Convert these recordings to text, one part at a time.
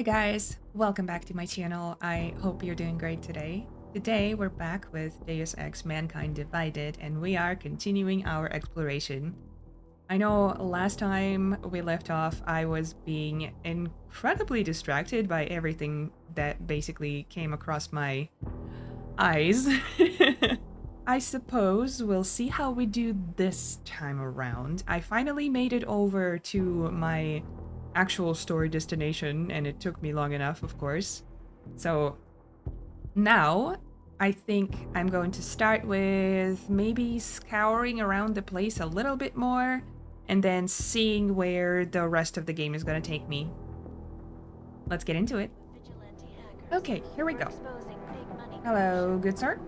Hey guys, welcome back to my channel. I hope you're doing great today. Today we're back with Deus Ex Mankind Divided and we are continuing our exploration. I know last time we left off I was being incredibly distracted by everything that basically came across my eyes. I suppose we'll see how we do this time around. I finally made it over to my actual story destination, and it took me long enough, of course. So now I think I'm going to start with maybe scouring around the place a little bit more and then seeing where the rest of the game is going to take me. Let's get into it. Okay, here we go. Hello, good sir.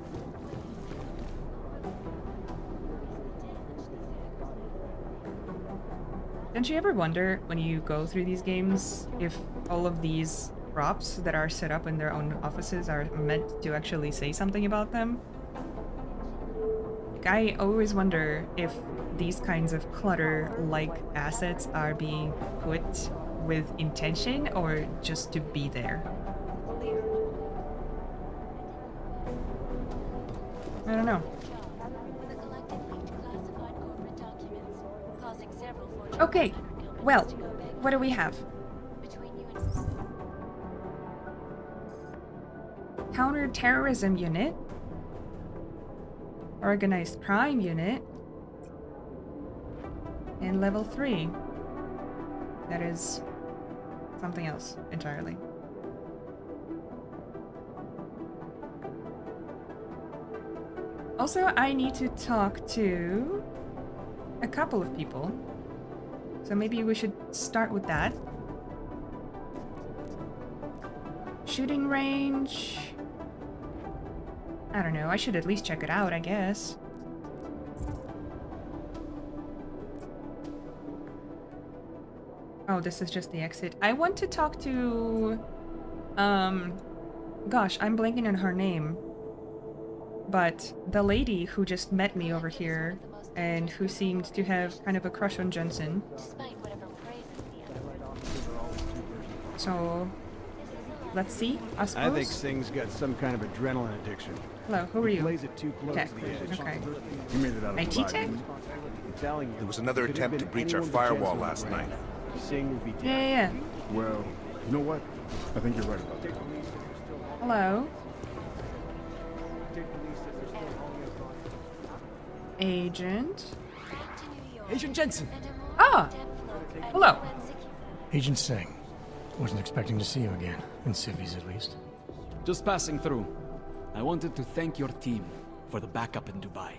Don't you ever wonder when you go through these games if all of these props that are set up in their own offices are meant to actually say something about them? Like, I always wonder if these kinds of clutter-like assets are being put with intention or just to be there. I don't know. Okay, well, what do we have? Counter-terrorism unit. Organized crime unit. And level 3. That is something else entirely. Also, I need to talk to a couple of people. So maybe we should start with that. Shooting range. I don't know, I should at least check it out, I guess. Oh, this is just the exit. I want to talk to... Gosh, I'm blanking on her name. But the lady who just met me over here and who seemed to have kind of a crush on Jensen. So, let's see, I suppose. I think Cheng's got some kind of adrenaline addiction. Hello, who are you? Plays it too close Tech. to the edge. Okay. You made it out of IT the tech? I'm telling you. There was another attempt to breach our firewall last night. Cheng would be dead. Yeah. Well, you know what? I think you're right about that. Hello. Agent. Agent Jensen! Ah! Hello. Agent Cheng. Wasn't expecting to see you again, in civvies at least. Just passing through. I wanted to thank your team for the backup in Dubai.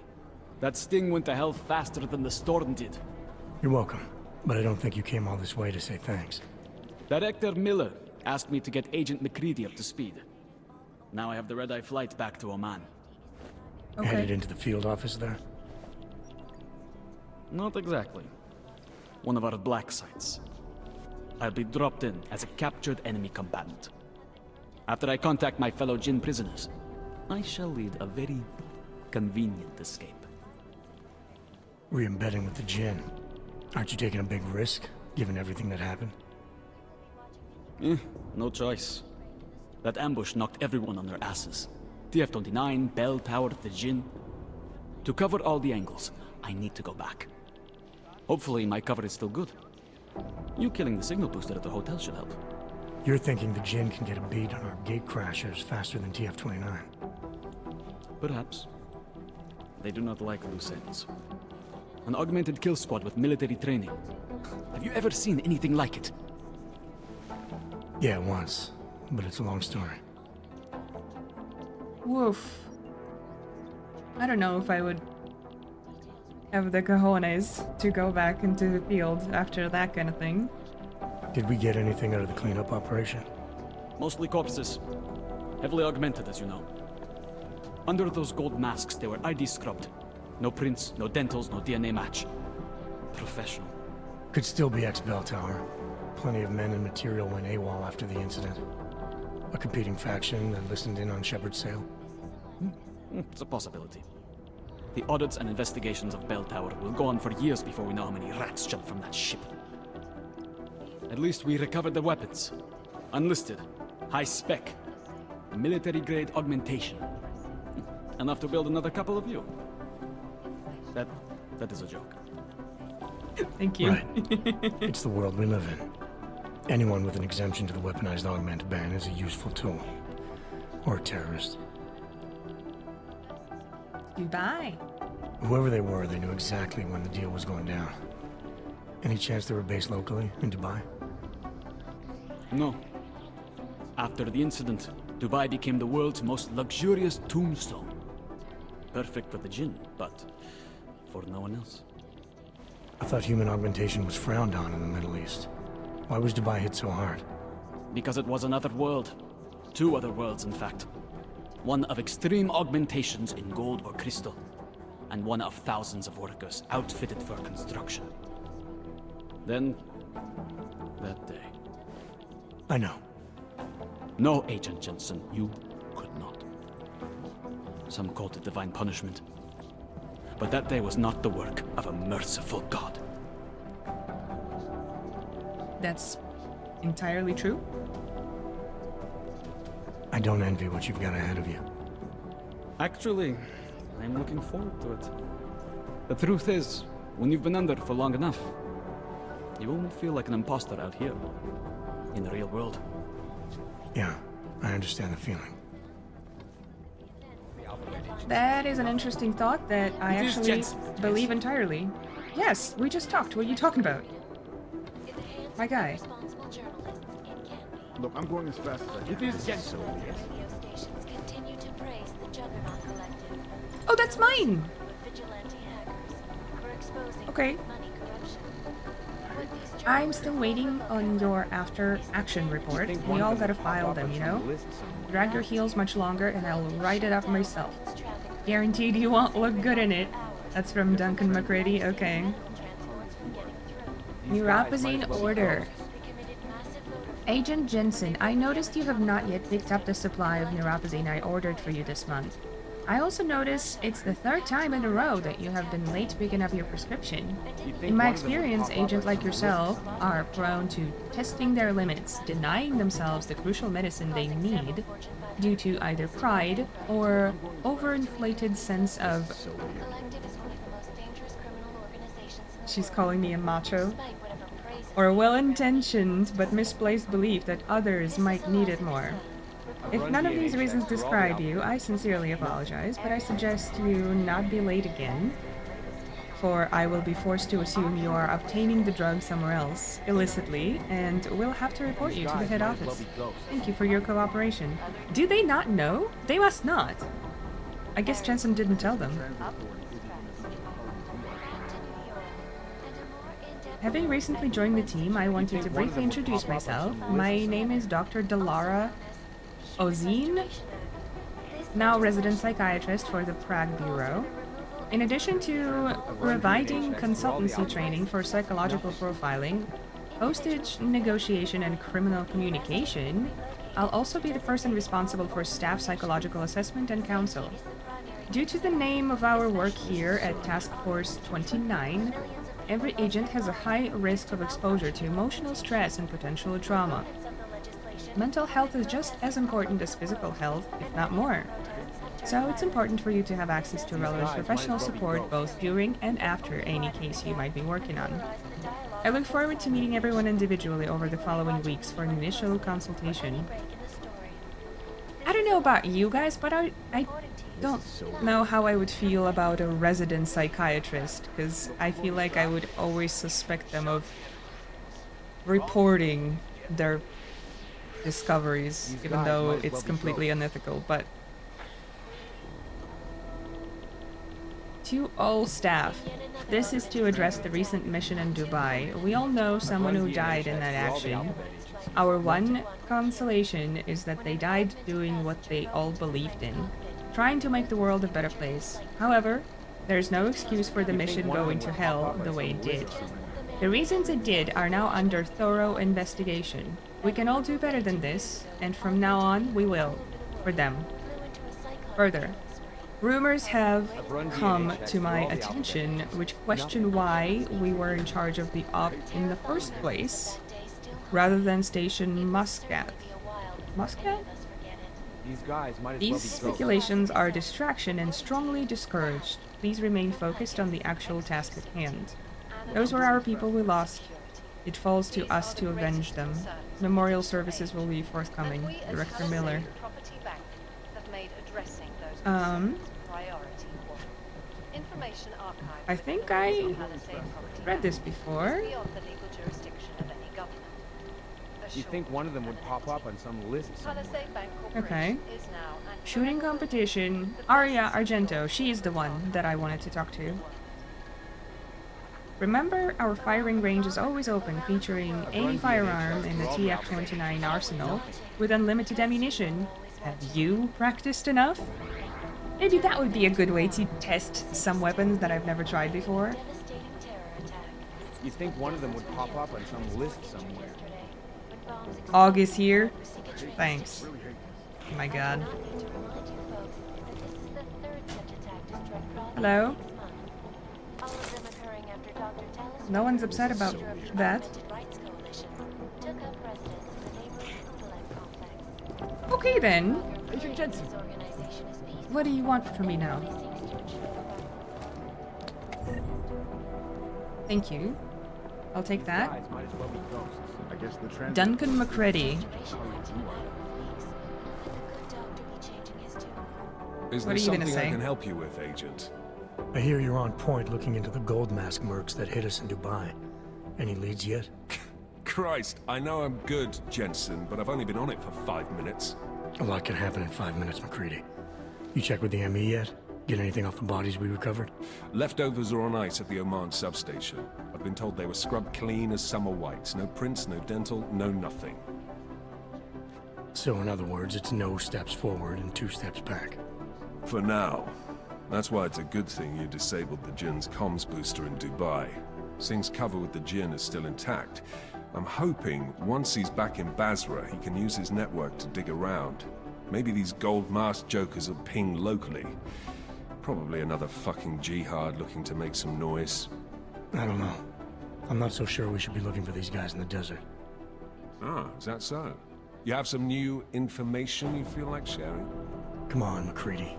That sting went to hell faster than the storm did. You're welcome, but I don't think you came all this way to say thanks. Director Miller asked me to get Agent McCready up to speed. Now I have the red-eye flight back to Oman. Okay. Headed into the field office there? Not exactly. One of our black sites. I'll be dropped in as a captured enemy combatant. After I contact my fellow Jinn prisoners, I shall lead a very convenient escape. Re-embedding with the Jinn. Aren't you taking a big risk, given everything that happened? No choice. That ambush knocked everyone on their asses. TF-29, Bell Tower, the Jinn. To cover all the angles, I need to go back. Hopefully my cover is still good. You killing the signal booster at the hotel should help. You're thinking the Jinn can get a beat on our gate crashers faster than TF-29. Perhaps. They do not like loose ends. An augmented kill squad with military training. Have you ever seen anything like it? Yeah, once. But it's a long story. Woof. I don't know if I would have the cojones to go back into the field after that kind of thing. Did we get anything out of the cleanup operation? Mostly corpses. Heavily augmented, as you know. Under those gold masks, they were ID scrubbed. No prints, no dentals, no DNA match. Professional. Could still be ex-Bell Tower. Plenty of men and material went AWOL after the incident. A competing faction that listened in on Shepard's sale. It's a possibility. The audits and investigations of Bell Tower will go on for years before we know how many rats jumped from that ship. At least we recovered the weapons. Unlisted. High spec. Military-grade augmentation. Enough to build another couple of you. That is a joke. Thank you. Right. It's the world we live in. Anyone with an exemption to the weaponized augment ban is a useful tool. Or a terrorist. Dubai. Whoever they were, they knew exactly when the deal was going down. Any chance they were based locally, in Dubai? No. After the incident, Dubai became the world's most luxurious tombstone. Perfect for the jinn, but for no one else. I thought human augmentation was frowned on in the Middle East. Why was Dubai hit so hard? Because it was another world. Two other worlds, in fact. One of extreme augmentations in gold or crystal, and one of thousands of workers outfitted for construction. Then, that day. I know. No, Agent Jensen, you could not. Some called it divine punishment. But that day was not the work of a merciful God. That's entirely true? I don't envy what you've got ahead of you. Actually, I'm looking forward to it. The truth is, when you've been under for long enough, you only feel like an imposter out here, in the real world. Yeah, I understand the feeling. That is an interesting thought that I It is actually Jensen, believe entirely. Yes, we just talked. What are you talking about? My guy. Look, I'm going as fast as I can. It is Jensen. Oh, that's mine! Okay. I'm still waiting on your after action report. We all gotta file them, you know? Drag your heels much longer and I'll write it up myself. Guaranteed you won't look good in it. That's from Duncan McCready, okay. Neuropazine order. Agent Jensen, I noticed you have not yet picked up the supply of neuropazine I ordered for you this month. I also notice it's the third time in a row that you have been late picking up your prescription. In my experience, agents like yourself are prone to testing their limits, denying themselves the crucial medicine they need due to either pride or overinflated sense of... She's calling me a macho. Or a well-intentioned but misplaced belief that others might need it more. If none of these reasons describe you, I sincerely apologize, but I suggest you not be late again, for I will be forced to assume you are obtaining the drug somewhere else, illicitly, and will have to report you to the head office. Thank you for your cooperation. Do they not know? They must not. I guess Jensen didn't tell them. Having recently joined the team, I wanted to briefly introduce myself. My name is Dr. Delara Ozine, now resident psychiatrist for the Prague Bureau. In addition to providing consultancy training for psychological profiling, hostage negotiation, and criminal communication, I'll also be the person responsible for staff psychological assessment and counsel. Due to the name of our work here at Task Force 29, every agent has a high risk of exposure to emotional stress and potential trauma. Mental health is just as important as physical health, if not more. So it's important for you to have access to relevant professional support both during and after any case you might be working on. I look forward to meeting everyone individually over the following weeks for an initial consultation. I don't know about you guys, but I don't know how I would feel about a resident psychiatrist, because I feel like I would always suspect them of reporting their discoveries, even though it's completely unethical. But to all staff, this is to address the recent mission in Dubai. We all know someone who died in that action. Our one consolation is that they died doing what they all believed in, trying to make the world a better place. However, there's no excuse for the mission going to hell the way it did. The reasons it did are now under thorough investigation. We can all do better than this, and from now on, we will. For them. Further, rumors have come to my attention which question why we were in charge of the op in the first place, rather than Station Muscat. Muscat? These guys might as well These be ghosts. speculations are a distraction and strongly discouraged. Please remain focused on the actual task at hand. Those were our people we lost. It falls to us to avenge them. Memorial services will be forthcoming. Director Miller. I think I read this before. You think one of them would pop up on some list somewhere? Okay. Shooting competition. Aria Argento. She is the one that I wanted to talk to. Remember, our firing range is always open, featuring any firearm in the TF-29 arsenal with unlimited ammunition. Have you practiced enough? Maybe that would be a good way to test some weapons that I've never tried before. You think one of them would pop up on some list somewhere? Og is here. Thanks. Oh my god. Hello? No one's upset about that. Okay then. Agent Jensen. What do you want from me now? Thank you. I'll take that. Guys might as well be ghosts. I guess the trend. Duncan McCready. Is What there are you gonna something I say? can help you with, Agent? I hear you're on point looking into the gold mask mercs that hit us in Dubai. Any leads yet? Christ, I know I'm good, Jensen, but I've only been on it for 5 minutes. A lot can happen in 5 minutes, McCready. You checked with the ME yet? Get anything off the bodies we recovered? Leftovers are on ice at the Oman substation. I've been told they were scrubbed clean as summer whites. No prints, no dental, no nothing. So in other words, it's no steps forward and 2 steps back. For now. That's why it's a good thing you disabled the Jinn's comms booster in Dubai. Singh's cover with the Jinn is still intact. I'm hoping once he's back in Basra, he can use his network to dig around. Maybe these gold mask jokers will ping locally. Probably another fucking jihad looking to make some noise. I don't know. I'm not so sure we should be looking for these guys in the desert. Ah, is that so? You have some new information you feel like sharing? Come on, McCready.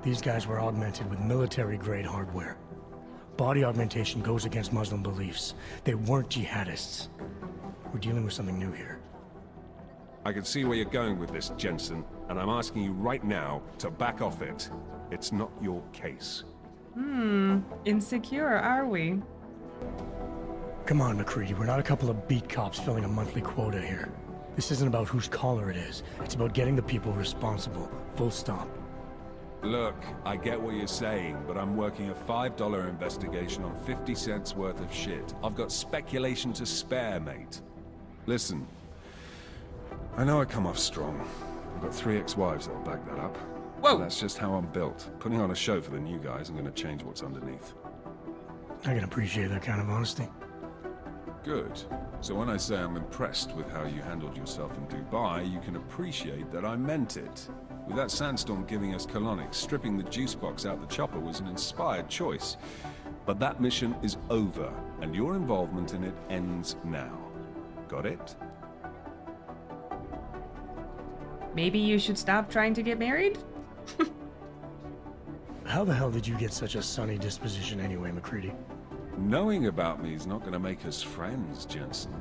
These guys were augmented with military-grade hardware. Body augmentation goes against Muslim beliefs. They weren't jihadists. We're dealing with something new here. I can see where you're going with this, Jensen, and I'm asking you right now to back off it. It's not your case. Insecure, are we? Come on, McCready. We're not a couple of beat cops filling a monthly quota here. This isn't about whose collar it is. It's about getting the people responsible. Full stop. Look, I get what you're saying, but I'm working a $5 investigation on 50 cents worth of shit. I've got speculation to spare, mate. Listen, I know I come off strong. I've got 3 ex-wives that'll back that up. Whoa. That's just how I'm built. Putting on a show for the new guys, I'm gonna change what's underneath. I can appreciate that kind of honesty. Good. So when I say I'm impressed with how you handled yourself in Dubai, you can appreciate that I meant it. With that sandstorm giving us colonics, stripping the juice box out the chopper was an inspired choice. But that mission is over, and your involvement in it ends now. Got it? Maybe you should stop trying to get married? How the hell did you get such a sunny disposition anyway, McCready? Knowing about me is not going to make us friends, Jensen.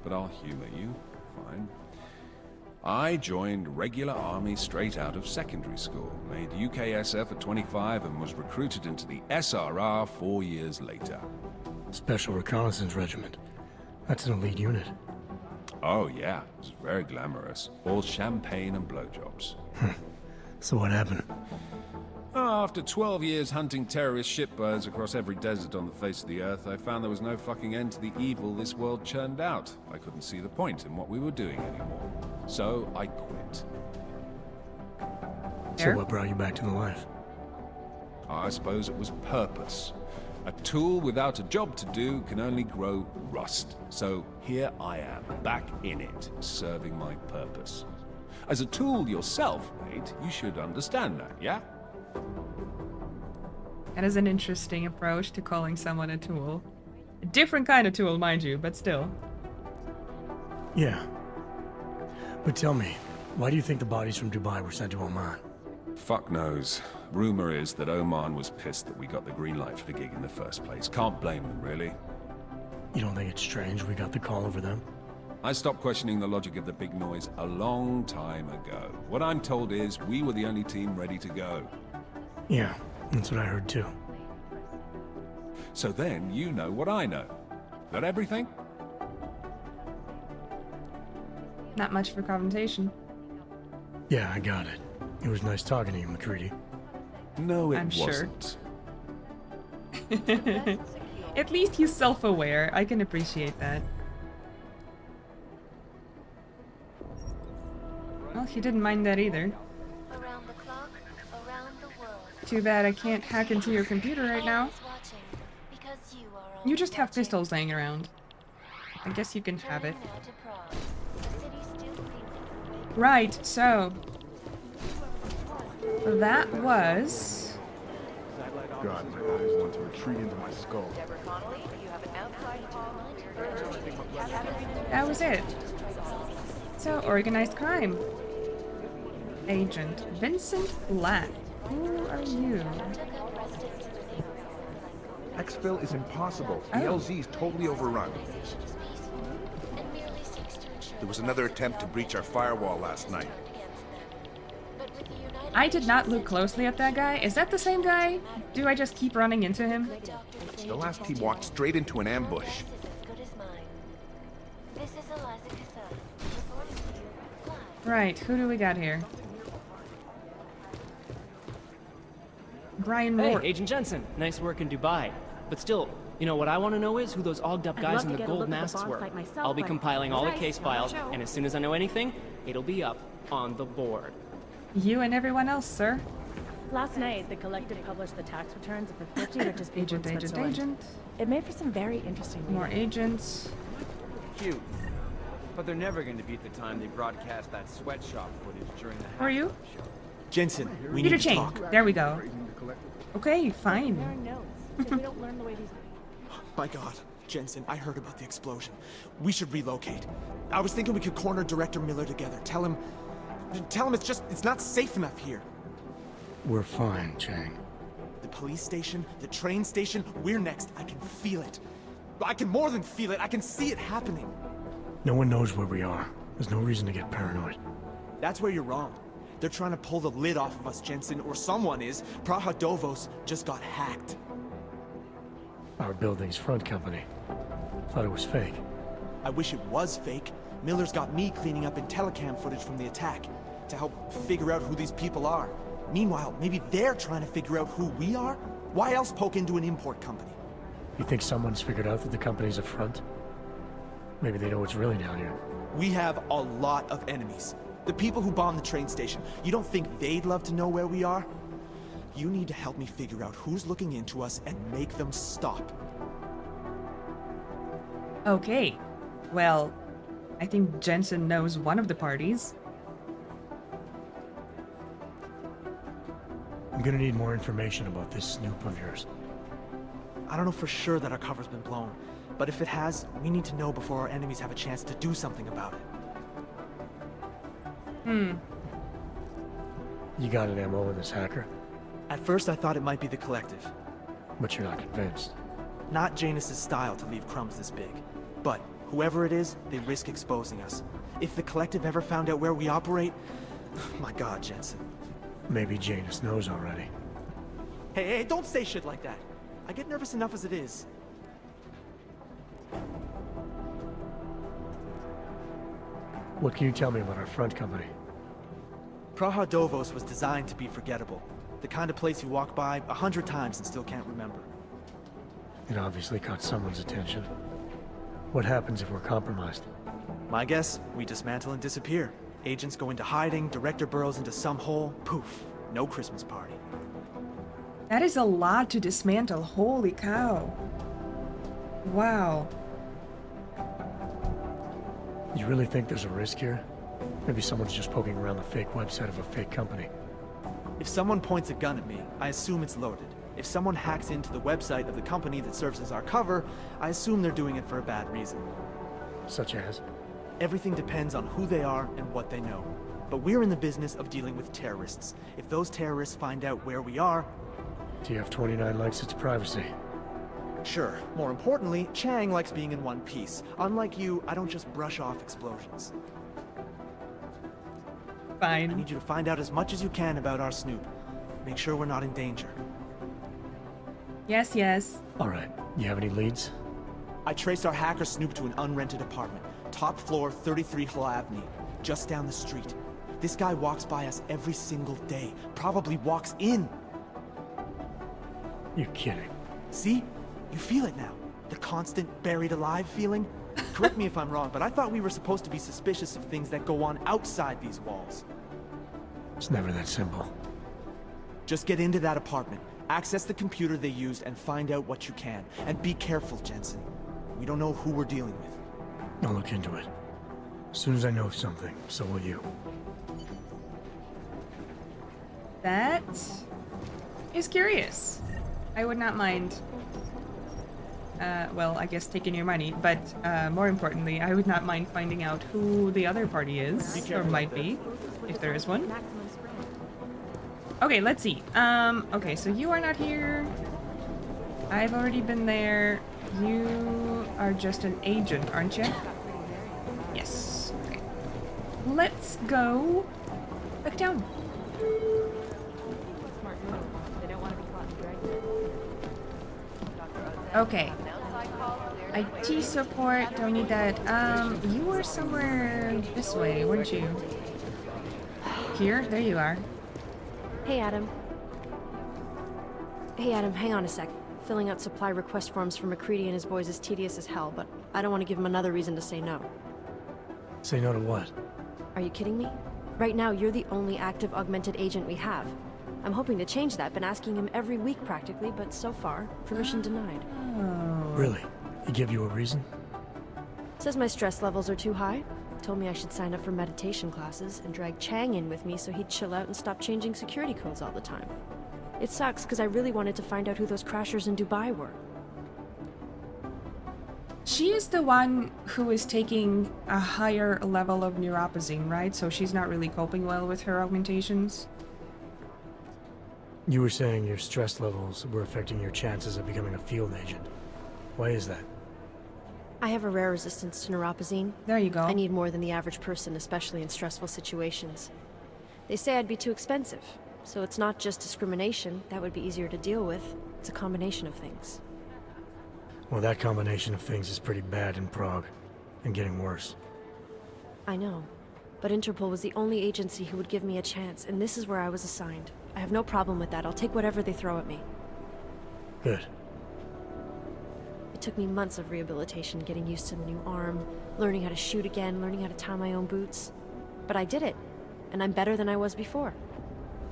But I'll humor you. Fine. I joined regular army straight out of secondary school, made UKSF at 25 and was recruited into the SRR 4 years later. Special Reconnaissance Regiment. That's an elite unit. Oh yeah, it was very glamorous. All champagne and blowjobs. So what happened? After 12 years hunting terrorist shitbirds across every desert on the face of the earth, I found there was no fucking end to the evil this world churned out. I couldn't see the point in what we were doing anymore. So I quit. So what brought you back to the life? I suppose it was purpose. A tool without a job to do can only grow rust. So here I am, back in it, serving my purpose. As a tool yourself, mate, you should understand that, yeah? That is an interesting approach to calling someone a tool. A different kind of tool, mind you, but still. Yeah. But tell me, why do you think the bodies from Dubai were sent to Oman? Fuck knows. Rumor is that Oman was pissed that we got the green light for the gig in the first place. Can't blame them, really. You don't think it's strange we got the call over them? I stopped questioning the logic of the big noise a long time ago. What I'm told is we were the only team ready to go. Yeah, that's what I heard too. So then you know what I know. That everything? Not much for confrontation. Yeah, I got it. It was nice talking to you, McCready. No, it I'm sure. wasn't. At least he's self-aware. I can appreciate that. Well, he didn't mind that either. Around the clock, around the world. Too bad I can't hack into your computer right now. Always watching, because you are always You just have watching. pistols laying around. I guess you can have it. Turning now to Prague. The city still feels like Right, so... that was... God, my eyes want to retreat into my skull. that was it. So, organized crime. Agent Vincent Black. Who are you? Exfil is impossible. The Oh. LZ is totally overrun. There was another attempt to breach our firewall last night. I did not look closely at that guy. Is that the same guy? Do I just keep running into him? The last team walked straight into an ambush. Right, who do we got here? Brian Hey, Moore. Agent Jensen. Nice work in Dubai. But still, you know what I want to know is who those ogged up guys in the gold masks were. I'll be compiling all the case files, and as soon as I know anything, it'll be up on the board. You and everyone else, sir. Last night, the collective published the tax returns of the 50 richest people Agent, in agent, Switzerland. agent. It made for some very interesting More reading. agents. Cute. But they're never going to beat the time they broadcast that sweatshop footage during the Who are you? halftime show. Jensen, we Peter need to Cheng. talk. There we go. Praising the collective. Okay, fine. Comparing notes, because we don't learn the way these... My God, Jensen, I heard about the explosion. We should relocate. I was thinking we could corner Director Miller together. Tell him it's not safe enough here. We're fine, Cheng. The police station, the train station, we're next. I can feel it. I can more than feel it. I can see it happening. No one knows where we are. There's no reason to get paranoid. That's where you're wrong. They're trying to pull the lid off of us, Jensen, or someone is. Praha Dovos just got hacked. Our building's front company. Thought it was fake. I wish it was fake. Miller's got me cleaning up IntelliCam footage from the attack to help figure out who these people are. Meanwhile, maybe they're trying to figure out who we are? Why else poke into an import company? You think someone's figured out that the company's a front? Maybe they know what's really down here. We have a lot of enemies. The people who bombed the train station. You don't think they'd love to know where we are? You need to help me figure out who's looking into us and make them stop. Okay. Well, I think Jensen knows one of the parties. I'm gonna need more information about this snoop of yours. I don't know for sure that our cover's been blown, but if it has, we need to know before our enemies have a chance to do something about it. You got an MO in this hacker, At first I thought it might be the collective. but you're not convinced. Not Janus's style to leave crumbs this big. But whoever it is, they risk exposing us. If the collective ever found out where we operate... My God, Jensen. Maybe Janus knows already. Hey, don't say shit like that. I get nervous enough as it is. What can you tell me about our front company? Praha Dovos was designed to be forgettable. The kind of place you walk by 100 times and still can't remember. It obviously caught someone's attention. What happens if we're compromised? My guess, we dismantle and disappear. Agents go into hiding, Director burrows into some hole, poof, no Christmas party. That is a lot to dismantle. Holy cow. Wow. You really think there's a risk here? Maybe someone's just poking around the fake website of a fake company. If someone points a gun at me, I assume it's loaded. If someone hacks into the website of the company that serves as our cover, I assume they're doing it for a bad reason. Such as? Everything depends on who they are and what they know. But we're in the business of dealing with terrorists. If those terrorists find out where we are... TF-29 likes its privacy. Sure. More importantly, Cheng likes being in one piece. Unlike you, I don't just brush off explosions. Fine. I need you to find out as much as you can about our Snoop. Make sure we're not in danger. Yes, yes. All right. You have any leads? I traced our hacker Snoop to an unrented apartment. Top floor, 33 Hull Avenue. Just down the street. This guy walks by us every single day. Probably walks in. You're kidding. See? You feel it now. The constant buried alive feeling. Correct me if I'm wrong, but I thought we were supposed to be suspicious of things that go on outside these walls. It's never that simple. Just get into that apartment, access the computer they used, and find out what you can. And be careful, Jensen. We don't know who we're dealing with. I'll look into it. As soon as I know something, so will you. That is curious. I would not mind, well, I guess taking your money, but more importantly, I would not mind finding out who the other party is, or might be, if there is one. Okay, let's see. Okay, so you are not here. I've already been there. You are just an agent, aren't you? Yes. Okay. Let's go back down. Okay. IT support, don't need that. You were somewhere this way, weren't you? Here? There you are. Hey, Adam. Hey, Adam, hang on a sec. Filling out supply request forms for McCready and his boys is tedious as hell, but I don't want to give him another reason to say no. Say no to what? Are you kidding me? Right now, you're the only active augmented agent we have. I'm hoping to change that, been asking him every week practically, but so far, permission denied. Really? He give you a reason? Says my stress levels are too high. Told me I should sign up for meditation classes and drag Cheng in with me so he'd chill out and stop changing security codes all the time. It sucks because I really wanted to find out who those crashers in Dubai were. She is the one who is taking a higher level of neuropazine, right? So she's not really coping well with her augmentations. You were saying your stress levels were affecting your chances of becoming a field agent. Why is that? I have a rare resistance to neuropazine. There you go. I need more than the average person, especially in stressful situations. They say I'd be too expensive, so it's not just discrimination. That would be easier to deal with. It's a combination of things. Well, that combination of things is pretty bad in Prague, and getting worse. I know, but Interpol was the only agency who would give me a chance, and this is where I was assigned. I have no problem with that. I'll take whatever they throw at me. Good. It took me months of rehabilitation, getting used to the new arm, learning how to shoot again, learning how to tie my own boots. But I did it, and I'm better than I was before.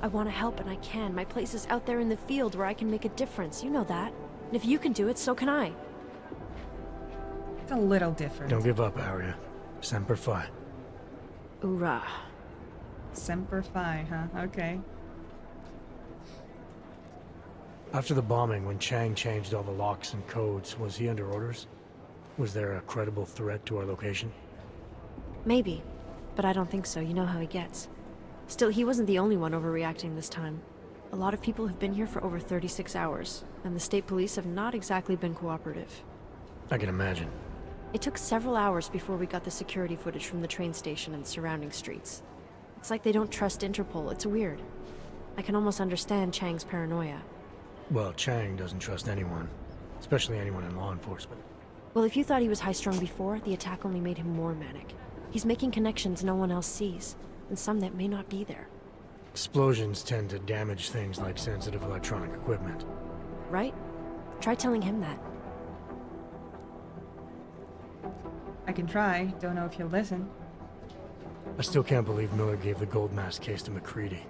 I want to help, and I can. My place is out there in the field where I can make a difference. You know that. And if you can do it, so can I. It's a little different. Don't give up, Arya. Semper Fi. Hoorah. Semper Fi, huh? Okay. After the bombing, when Cheng changed all the locks and codes, was he under orders? Was there a credible threat to our location? Maybe, but I don't think so. You know how he gets. Still, he wasn't the only one overreacting this time. A lot of people have been here for over 36 hours, and the state police have not exactly been cooperative. I can imagine. It took several hours before we got the security footage from the train station and surrounding streets. It's like they don't trust Interpol. It's weird. I can almost understand Chang's paranoia. Well, Cheng doesn't trust anyone, especially anyone in law enforcement. Well, if you thought he was high-strung before, the attack only made him more manic. He's making connections no one else sees, and some that may not be there. Explosions tend to damage things like sensitive electronic equipment. Right? Try telling him that. I can try. Don't know if he'll listen. I still can't believe Miller gave the gold mask case to McCready.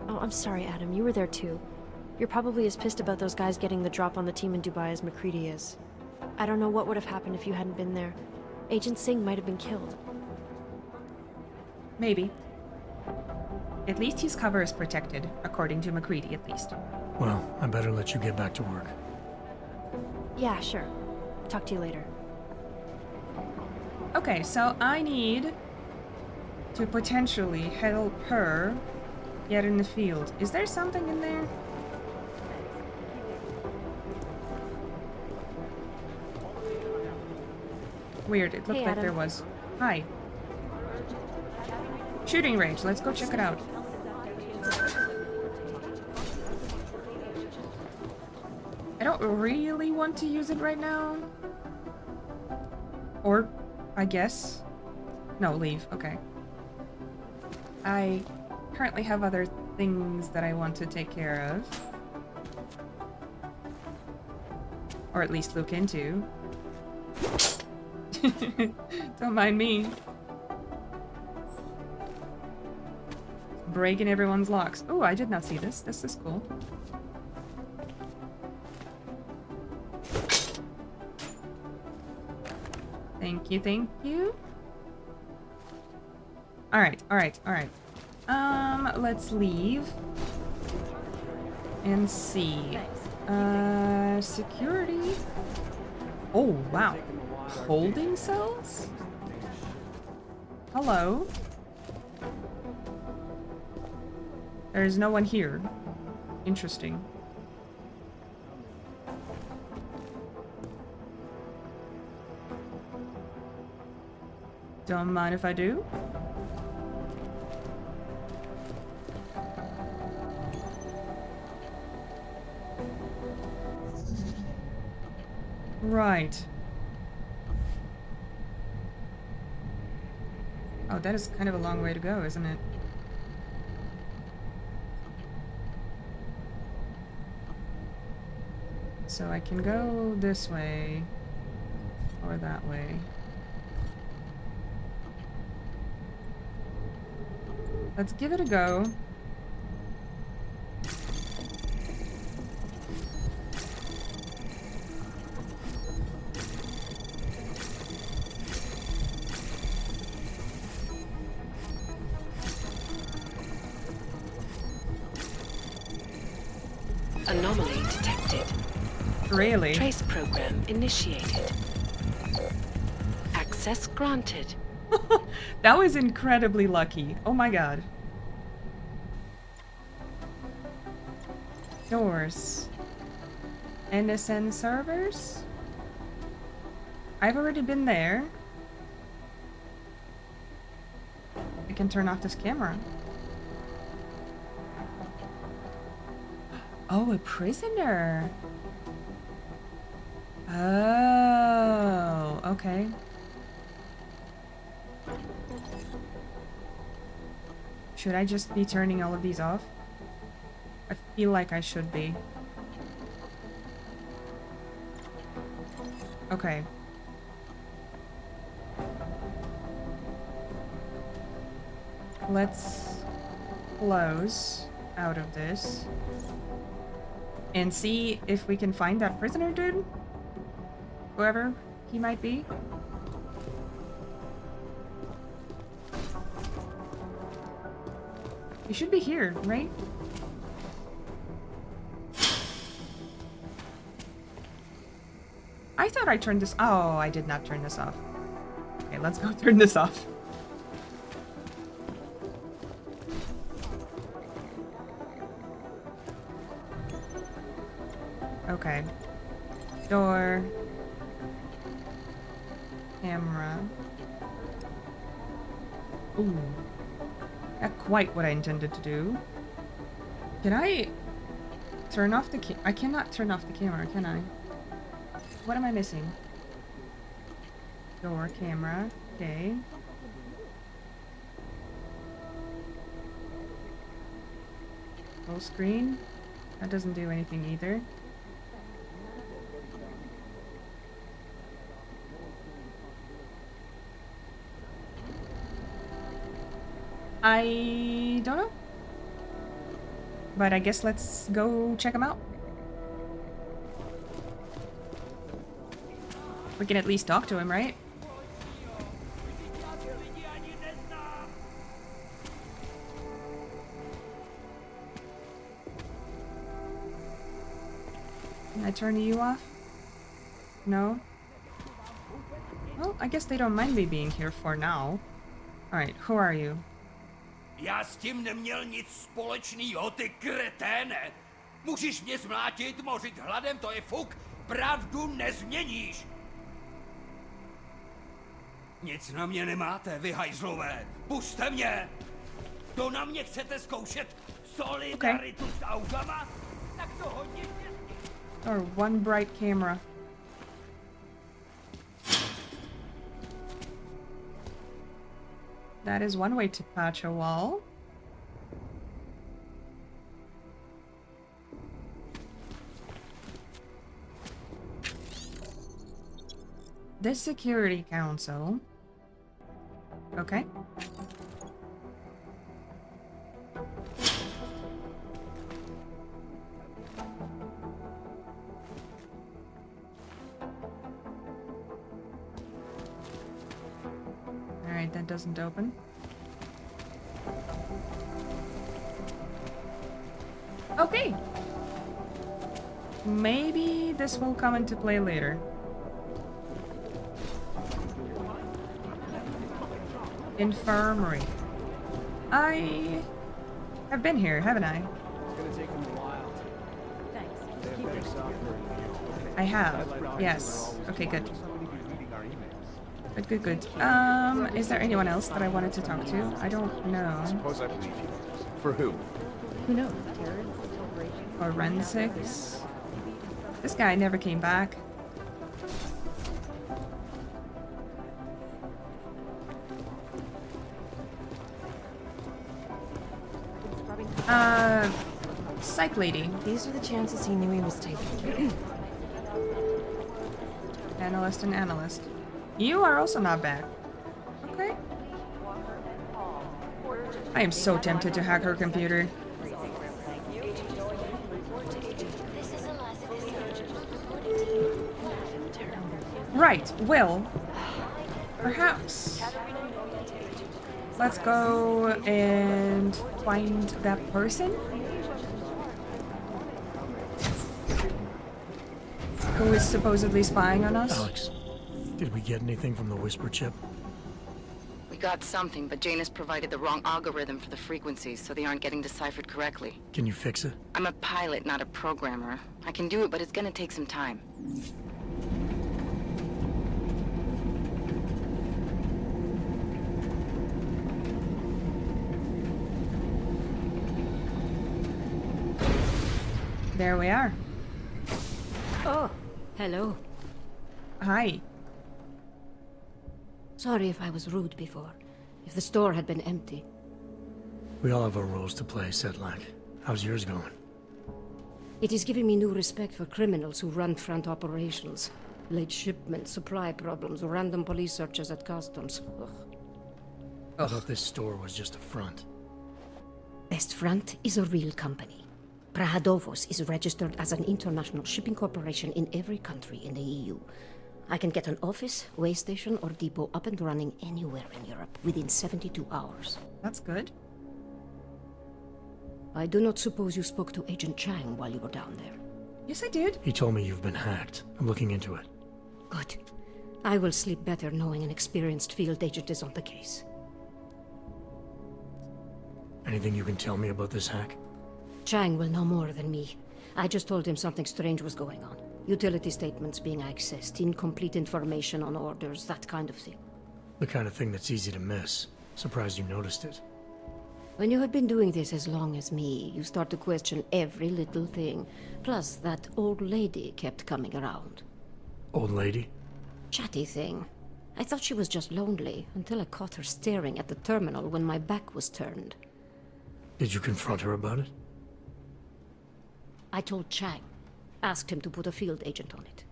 Oh, I'm sorry, Adam. You were there too. You're probably as pissed about those guys getting the drop on the team in Dubai as McCready is. I don't know what would have happened if you hadn't been there. Agent Singh might have been killed. Maybe. At least his cover is protected, according to McCready at least. Well, I better let you get back to work. Yeah, sure. Talk to you later. Okay, so I need to potentially help her get in the field. Is there something in there? Weird, it looked Hey, like there Adam. was. Hi. Shooting range, let's go check it out. I don't really want to use it right now. Or, I guess. No, leave, okay. I currently have other things that I want to take care of. Or at least look into. Don't mind me. Breaking everyone's locks. Oh, I did not see this. This is cool. Thank you, thank you. Alright, alright, alright. Let's leave. And see. Security. Oh, wow. Holding cells? Hello? There's no one here. Interesting. Don't mind if I do. Right. Oh, that is kind of a long way to go, isn't it? So I can go this way or that way. Let's give it a go. Anomaly detected. Really? Trace program initiated. Access granted. That was incredibly lucky. Oh my god. Doors. NSN servers? I've already been there. I can turn off this camera. Oh, a prisoner. Oh, okay. Should I just be turning all of these off? I feel like I should be. Okay. Let's close out of this. And see if we can find that prisoner dude? Whoever he might be. He should be here, right? I thought I turned this... Oh, I did not turn this off. Okay, let's go turn this off. Okay. Door. Camera. Ooh. Not quite what I intended to do. Can I turn off the I cannot turn off the camera, can I? What am I missing? Door, camera. Okay. Full screen. That doesn't do anything either. I don't know. But I guess let's go check them out. We can at least talk to him, right? Can I turn you off? No? Well, I guess they don't mind me being here for now. Alright, who are you? Já s tím neměl nic společného, ty kreténe! Můžeš mě zmlátit, mořit hladem, to je fuk! Pravdu nezměníš! Nic na mě nemáte, vy hajzlové! Pusťte mě! To na mě chcete zkoušet solidaritu s autama? Tak to hodně štěstí! Or one bright camera. That is one way to patch a wall. The Security Council. Okay. Alright, that doesn't open. Okay. Maybe this will come into play later. Infirmary. I have been here, haven't I? It's gonna take them a while. Thanks. They have better software than you. I have. Yes. Okay, good. Somebody who's reading our emails. Good, good, good. Is there anyone else that I wanted to talk to? I don't know. Suppose I believe you. For who? Who knows? Forensics. This guy never came back. Psych lady. These are the chances he knew he was taking. Analyst and analyst. You are also not back. Okay. I am so tempted to hack her computer. Right, well, perhaps let's go and find that person who is supposedly spying on us. Alex, did we get anything from the Whisper chip? We got something, but Janus provided the wrong algorithm for the frequencies, so they aren't getting deciphered correctly. Can you fix it? I'm a pilot, not a programmer. I can do it, but it's gonna take some time. There we are. Oh, hello. Hi. Sorry if I was rude before. If the store had been empty. We all have our roles to play, Sedlak. How's yours going? It is giving me new respect for criminals who run front operations. Late shipments, supply problems, random police searches at customs. Ugh. I thought this store was just a front. Best Front is a real company. Prahadovos is registered as an international shipping corporation in every country in the EU. I can get an office, way station, or depot up and running anywhere in Europe within 72 hours. That's good. I do not suppose you spoke to Agent Cheng while you were down there. Yes, I did. He told me you've been hacked. I'm looking into it. Good. I will sleep better knowing an experienced field agent is on the case. Anything you can tell me about this hack? Chang will know more than me. I just told him something strange was going on. Utility statements being accessed, incomplete information on orders, that kind of thing. The kind of thing that's easy to miss. Surprised you noticed it. When you have been doing this as long as me, you start to question every little thing. Plus, that old lady kept coming around. Old lady? Chatty thing. I thought she was just lonely, until I caught her staring at the terminal when my back was turned. Did you confront her about it? I told Chang. Asked him to put a field agent on it.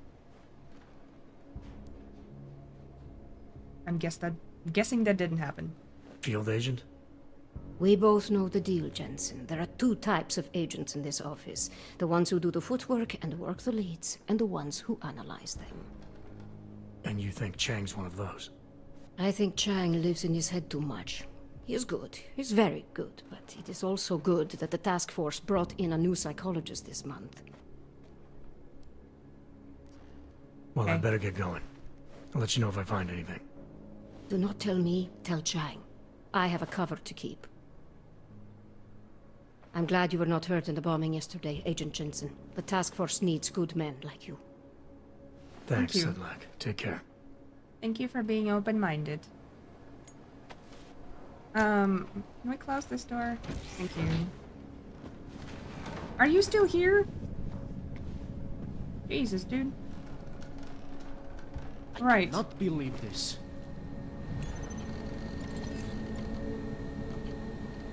I'm guessing that didn't happen. Field agent? We both know the deal, Jensen. There are two types of agents in this office. The ones who do the footwork and work the leads, and the ones who analyze them. And you think Chang's one of those? I think Chang lives in his head too much. He is good. He's very good. But it is also good that the task force brought in a new psychologist this month. Well, I better get going. I'll let you know if I find anything. Do not tell me, tell Cheng. I have a cover to keep. I'm glad you were not hurt in the bombing yesterday, Agent Jensen. The task force needs good men like you. Thanks, Thank you. Sedlak. Take care. Thank you for being open-minded. Can we close this door? Thank you. Are you still here? Jesus, dude. Right. I cannot believe this.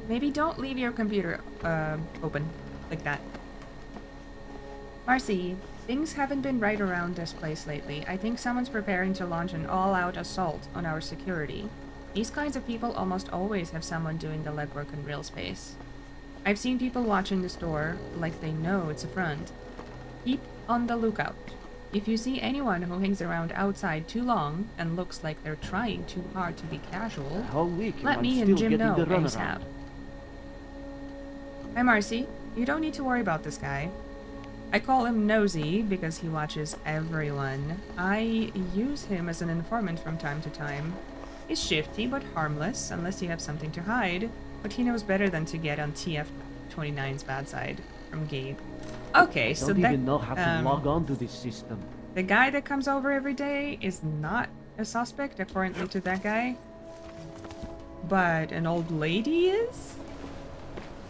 Maybe don't leave your computer open like that. Marcy, things haven't been right around this place lately. I think someone's preparing to launch an all-out assault on our security. These kinds of people almost always have someone doing the legwork in real space. I've seen people watching this door like they know it's a front. Keep on the lookout. If you see anyone who hangs around outside too long and looks like they're trying too hard to be casual, let me and Jim know ASAP. Hi Marcy, you don't need to worry about this guy. I call him Nosy because he watches everyone. I use him as an informant from time to time. He's shifty but harmless unless you have something to hide, but he knows better than to get on TF-29's bad side from Gabe. Okay, so that, even know how to log on to this system. The guy that comes over every day is not a suspect according to that guy, but an old lady is?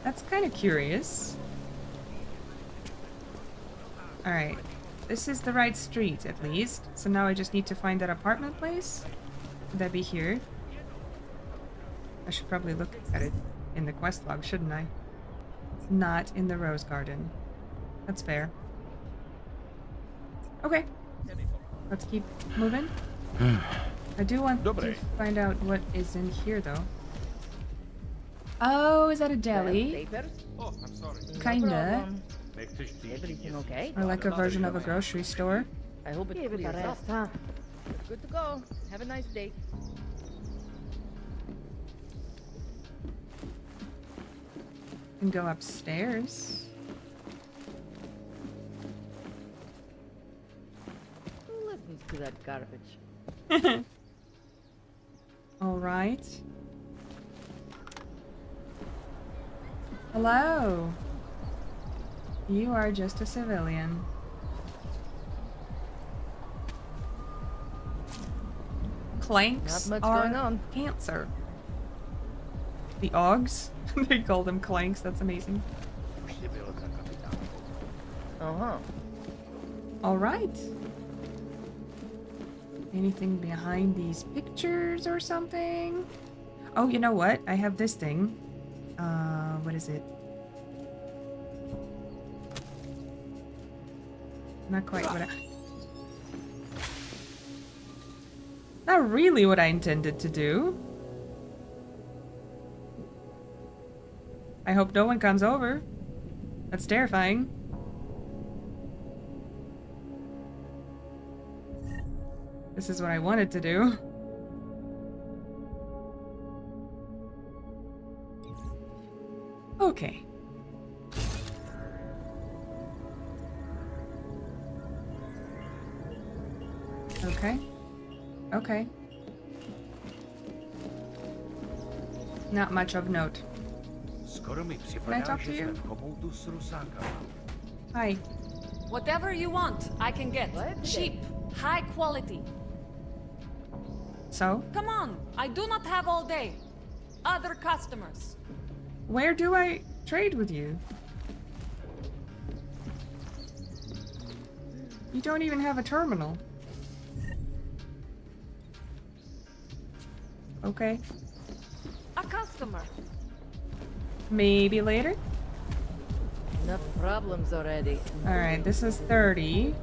That's kind of curious. Alright, this is the right street at least, so now I just need to find that apartment place. Would that be here? I should probably look at it in the quest log, shouldn't I? Not in the rose garden. That's fair. Okay. Let's keep moving. I do want to find out what is in here though. Oh, is that a deli? Oh, I'm sorry. Kinda. Everything okay? Or like a version of a grocery store. I hope it's clear. Good to go. Have a nice day. And go upstairs. Who listens to that garbage? All right. Hello. You are just a civilian. Clanks Not much are going on. cancer. The Augs? They call them clanks, that's amazing. Uh-huh. Alright. Anything behind these pictures or something? Oh, you know what? I have this thing. What is it? Not quite what I... Not really what I intended to do. I hope no one comes over. That's terrifying. This is what I wanted to do. Okay. Okay. Okay. Not much of note. Can I talk to you? Hi. Whatever you want, I can get. Cheap, high quality. So? Come on, I do not have all day. Other customers. Where do I trade with you? You don't even have a terminal. Okay. A customer. Maybe later? Enough problems already. Alright, this is 30.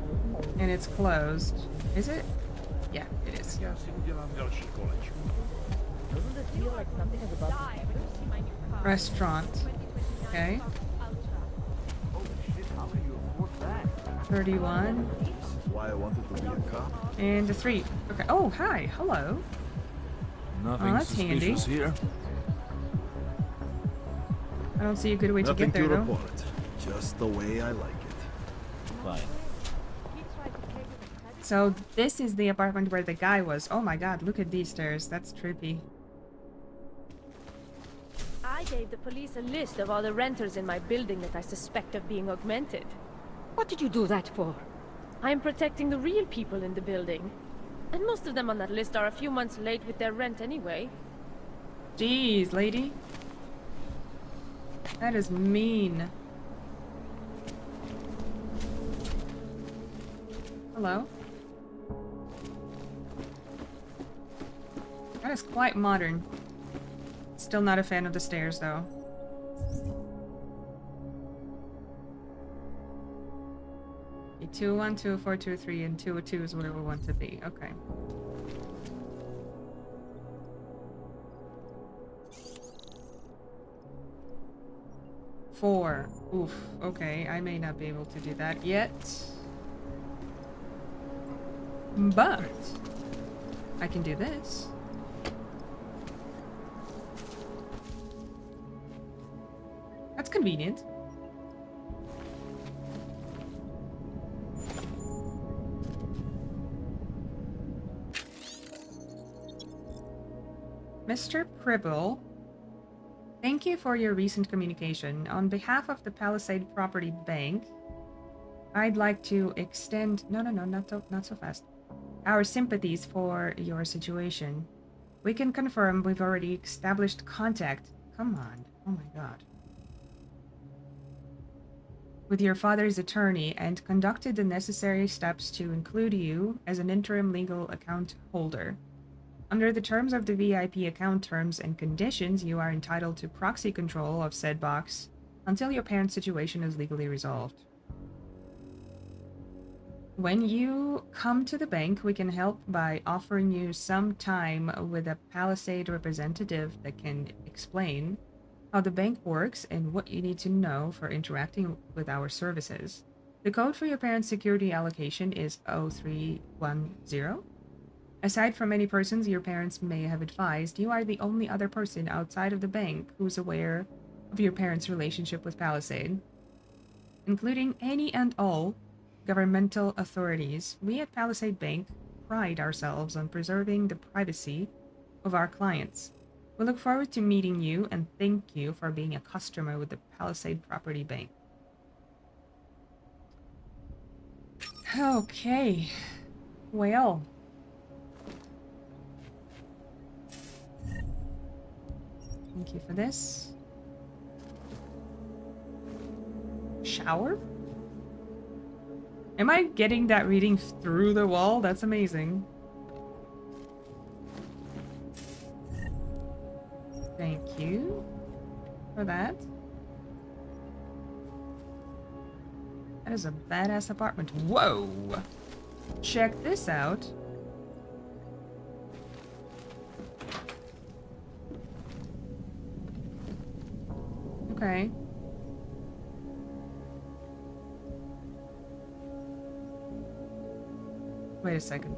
And it's closed. Is it? Yeah, it is. Doesn't it feel like something is about to happen? Restaurant. Okay. 31. This is why I wanted to be a cop. And a 3. Okay. Oh, hi. Hello. Nothing that's handy. suspicious here. I don't see a good way to get there, though. Report. Just the way I like it. Fine. So this is the apartment where the guy was. Oh my god, look at these stairs. That's trippy. I gave the police a list of all the renters in my building that I suspect of being augmented. What did you do that for? I'm protecting the real people in the building. And most of them on that list are a few months late with their rent anyway. Jeez, lady. That is mean. Hello? That is quite modern. Still not a fan of the stairs, though. Okay, 212, 423, and 202 is where we want to be. Okay. Four. Oof. Okay, I may not be able to do that yet. But I can do this. That's convenient. Mr. Pribble, thank you for your recent communication. On behalf of the Palisade Property Bank, I'd like to extend... No, not so fast. Our sympathies for your situation. We can confirm we've already established contact. Come on. Oh my god. With your father's attorney and conducted the necessary steps to include you as an interim legal account holder. Under the terms of the VIP account terms and conditions, you are entitled to proxy control of said box until your parents' situation is legally resolved. When you come to the bank, we can help by offering you some time with a Palisade representative that can explain how the bank works and what you need to know for interacting with our services. The code for your parents' security allocation is 0310. Aside from any persons your parents may have advised, you are the only other person outside of the bank who's aware of your parents' relationship with Palisade. Including any and all governmental authorities, we at Palisade Bank pride ourselves on preserving the privacy of our clients. We look forward to meeting you and thank you for being a customer with the Palisade Property Bank. Okay. Well. Thank you for this. Shower? Am I getting that reading through the wall? That's amazing. Thank you for that. That is a badass apartment. Whoa! Check this out. Okay. Wait a second.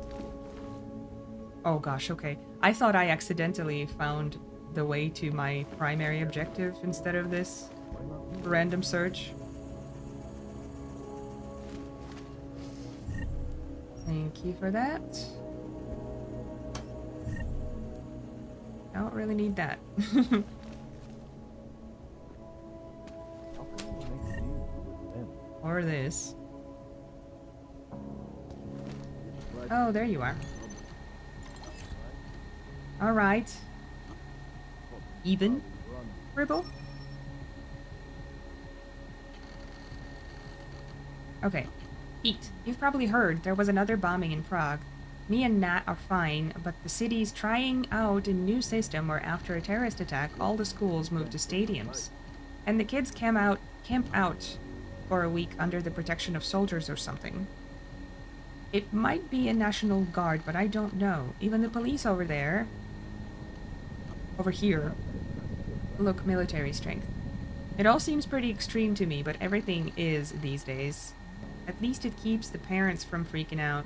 Oh gosh, okay. I thought I accidentally found the way to my primary objective instead of this random search. Thank you for that. I don't really need that. Or this. Oh, there you are. Alright. Even? Ribble? Okay. Pete, you've probably heard there was another bombing in Prague. Me and Nat are fine, but the city's trying out a new system where after a terrorist attack, all the schools move to stadiums. And the kids camp out for a week under the protection of soldiers or something. It might be a National Guard, but I don't know. Even the police over here, look military strength. It all seems pretty extreme to me, but everything is these days. At least it keeps the parents from freaking out.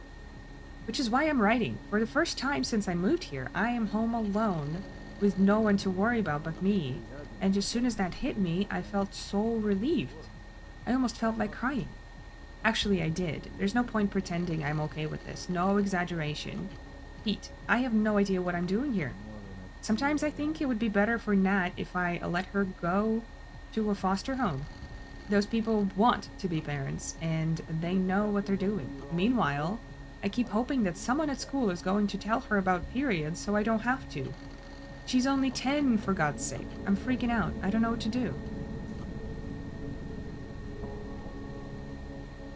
Which is why I'm writing. For the first time since I moved here, I am home alone, with no one to worry about but me. And as soon as that hit me, I felt so relieved. I almost felt like crying. Actually, I did. There's no point pretending I'm okay with this. No exaggeration. Pete, I have no idea what I'm doing here. Sometimes I think it would be better for Nat if I let her go to a foster home. Those people want to be parents, and they know what they're doing. Meanwhile, I keep hoping that someone at school is going to tell her about periods so I don't have to. She's only 10, for God's sake. I'm freaking out. I don't know what to do.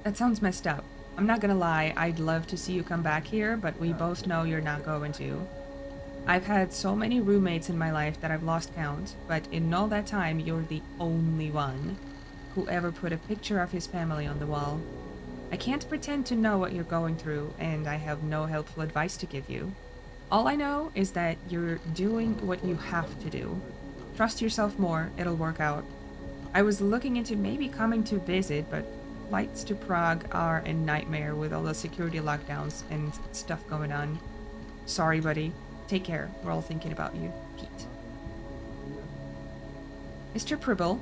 That sounds messed up. I'm not gonna lie, I'd love to see you come back here, but we both know you're not going to. I've had so many roommates in my life that I've lost count, but in all that time, you're the only one who ever put a picture of his family on the wall. I can't pretend to know what you're going through, and I have no helpful advice to give you. All I know is that you're doing what you have to do. Trust yourself more, it'll work out. I was looking into maybe coming to visit, but flights to Prague are a nightmare with all the security lockdowns and stuff going on. Sorry, buddy. Take care. We're all thinking about you, Pete. Mr. Pribble,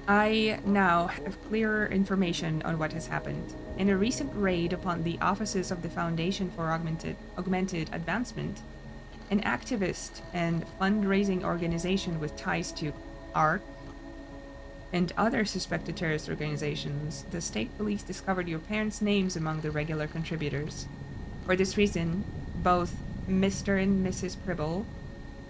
I now have clearer information on what has happened. In a recent raid upon the offices of the Foundation for Augmented Advancement, an activist and fundraising organization with ties to ARC and other suspected terrorist organizations, the state police discovered your parents' names among the regular contributors. For this reason, both Mr. and Mrs. Pribble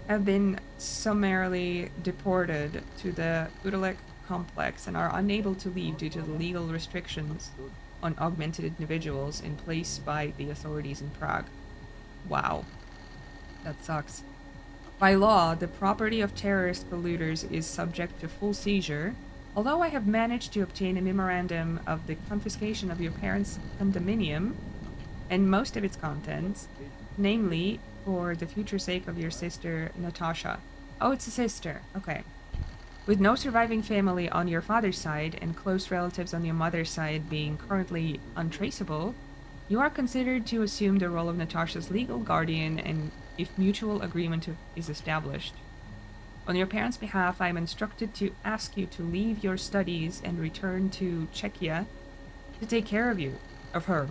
have been summarily deported to the Udalek complex and are unable to leave due to the legal restrictions on augmented individuals in place by the authorities in Prague. Wow. That sucks. By law, the property of terrorist polluters is subject to full seizure, although I have managed to obtain a memorandum of the confiscation of your parents' condominium and most of its contents, namely for the future sake of your sister, Natasha. Oh, it's a sister. Okay. With no surviving family on your father's side and close relatives on your mother's side being currently untraceable, you are considered to assume the role of Natasha's legal guardian and if mutual agreement is established. On your parents' behalf, I am instructed to ask you to leave your studies and return to Czechia to take care of her.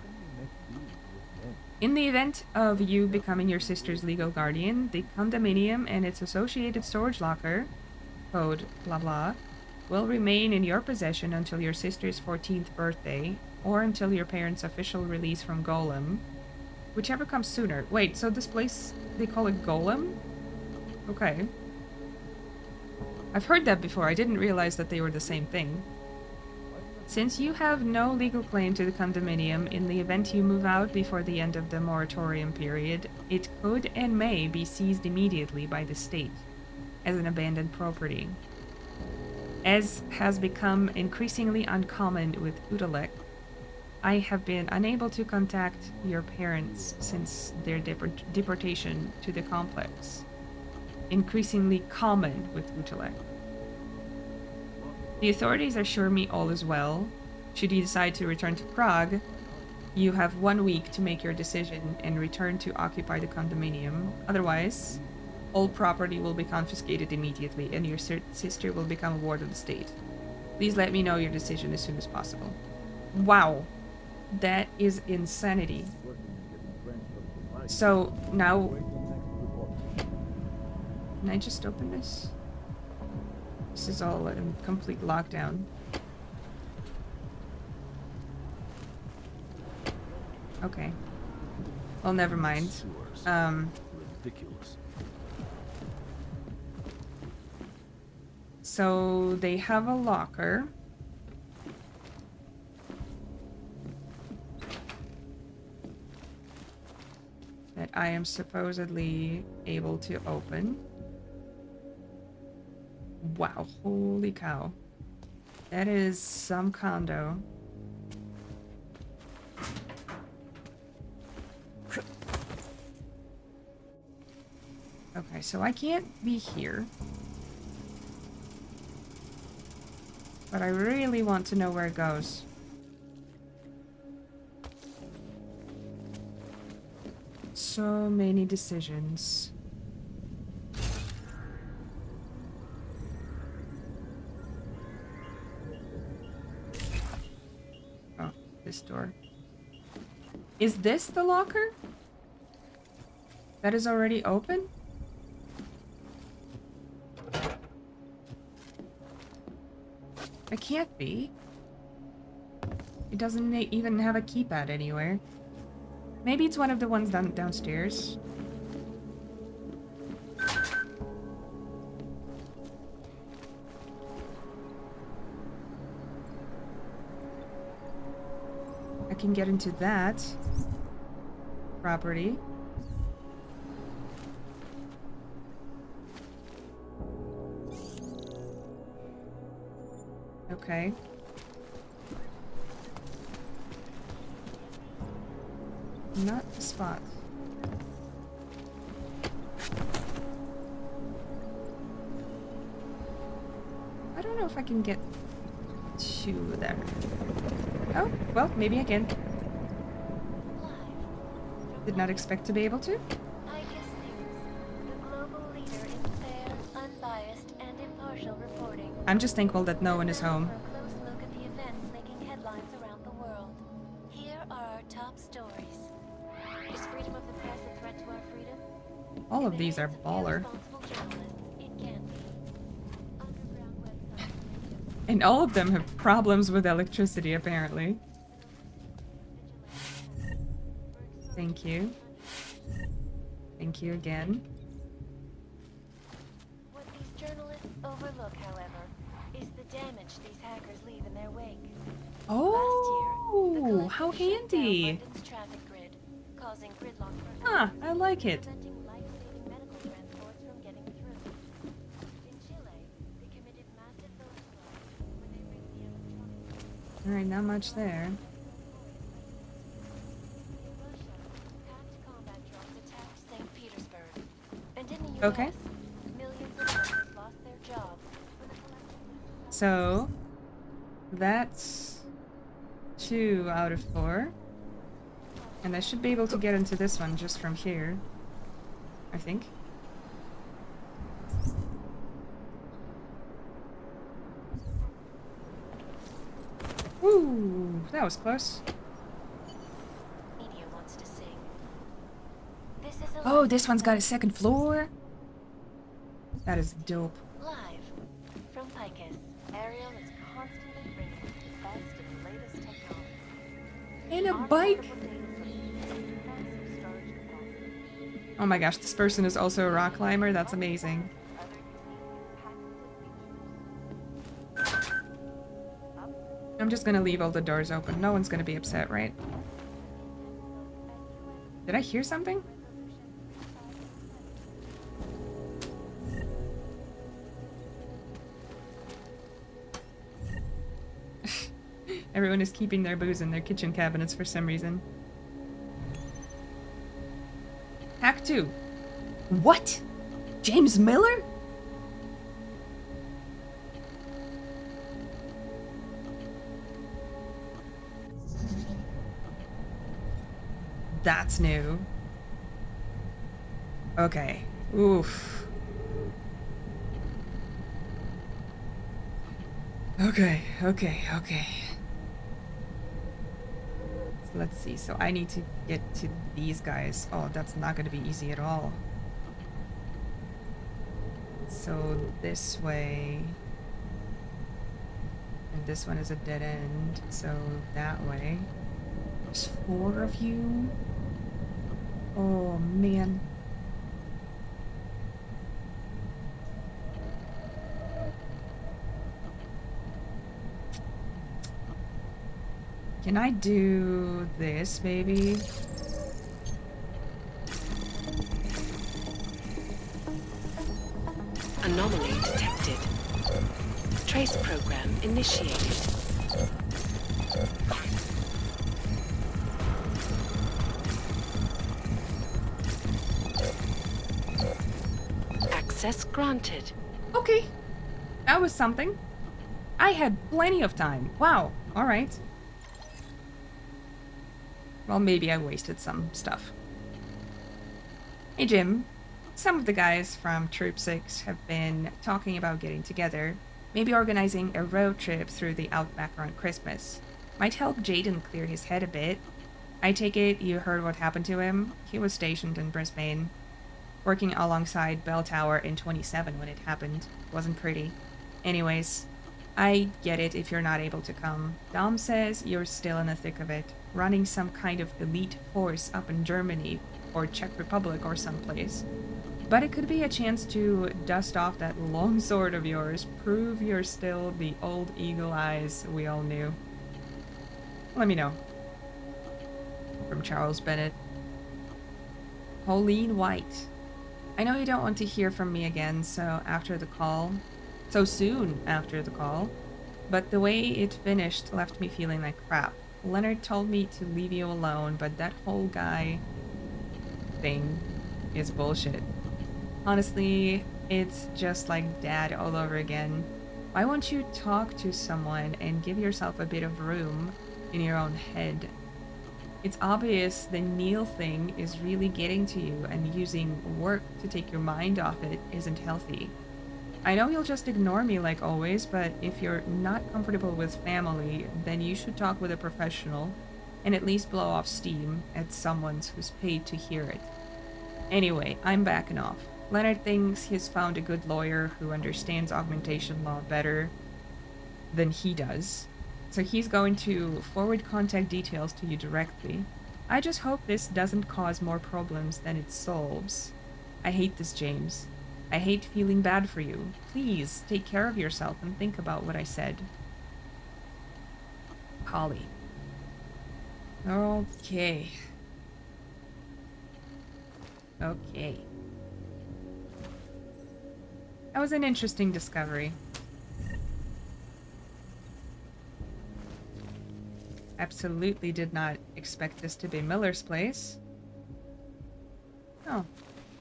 In the event of you becoming your sister's legal guardian, the condominium and its associated storage locker, code blah blah, will remain in your possession until your sister's 14th birthday, or until your parents' official release from Golem, whichever comes sooner. Wait, so this place, they call it Golem? Okay. I've heard that before, I didn't realize that they were the same thing. Since you have no legal claim to the condominium, in the event you move out before the end of the moratorium period, it could and may be seized immediately by the state as an abandoned property. As has become increasingly uncommon with Udalek, I have been unable to contact your parents since their deportation to the complex. Increasingly common with Udalek. The authorities assure me all is well. Should you decide to return to Prague, you have 1 week to make your decision and return to occupy the condominium. Otherwise, all property will be confiscated immediately and your sister will become a ward of the state. Please let me know your decision as soon as possible. Wow. That is insanity. So, now... Can I just open this? This is all in complete lockdown. Okay. Well, never mind. Ridiculous. So they have a locker. That I am supposedly able to open. Wow, holy cow. That is some condo. Okay, so I can't be here. But I really want to know where it goes. So many decisions. this door. Is this the locker? That is already open? It can't be. It doesn't even have a keypad anywhere. Maybe it's one of the ones downstairs. I can get into that property. Okay. Not the spot. I don't know if I can get to there. Oh, well, maybe I can. Did not expect to be able to. I'm just thankful that no one is home. All of these are baller. And all of them have problems with electricity, apparently. Thank you. Thank you again. What these journalists overlook, however, is the damage these hackers leave in their wake. Oh, how handy. London's traffic grid, causing gridlock for Huh, I like it. preventing life-saving medical transports from getting through. In Chile, they committed massive overflow when they rigged the electronics. Alright, not much there. Okay. So that's 2 out of 4. And I should be able to get into this one just from here, I think. Ooh, that was close. Oh, this one's got a 2nd floor. That is dope. Live from Picus, Ariel is constantly bringing the best and latest technology. And a bike. Oh my gosh, this person is also a rock climber. That's amazing. I'm just gonna leave all the doors open. No one's gonna be upset, right? Did I hear something? Everyone is keeping their booze in their kitchen cabinets for some reason. Hack 2. What? James Miller? That's new. Okay. Oof. Okay. Let's see, so I need to get to these guys. Oh, that's not gonna be easy at all. So this way. And this one is a dead end, so that way. There's 4 of you. Oh, man. Can I do this, maybe? Anomaly detected. Trace program initiated. Access granted. Okay. That was something. I had plenty of time. Wow. Alright. Well, maybe I wasted some stuff. Hey, Jim. Some of the guys from Ep.6 have been talking about getting together, maybe organizing a road trip through the Outback around Christmas. Might help Jaden clear his head a bit. I take it you heard what happened to him? He was stationed in Brisbane, working alongside Bell Tower in 27 when it happened. Wasn't pretty. Anyways, I get it if you're not able to come. Dom says you're still in the thick of it, running some kind of elite force up in Germany or Czech Republic or someplace. But it could be a chance to dust off that long sword of yours, prove you're still the old eagle eyes we all knew. Let me know. From Charles Bennett. Pauline White. I know you don't want to hear from me again, so soon after the call, but the way it finished left me feeling like crap. Leonard told me to leave you alone, but that whole guy thing is bullshit. Honestly, it's just like Dad all over again. Why won't you talk to someone and give yourself a bit of room in your own head? It's obvious the Neil thing is really getting to you, and using work to take your mind off it isn't healthy. I know you'll just ignore me like always, but if you're not comfortable with family, then you should talk with a professional and at least blow off steam at someone who's paid to hear it. Anyway, I'm backing off. Leonard thinks he's found a good lawyer who understands augmentation law better than he does, so he's going to forward contact details to you directly. I just hope this doesn't cause more problems than it solves. I hate this, James. I hate feeling bad for you. Please take care of yourself and think about what I said. Polly. Okay. Okay. That was an interesting discovery. Absolutely did not expect this to be Miller's place. Oh.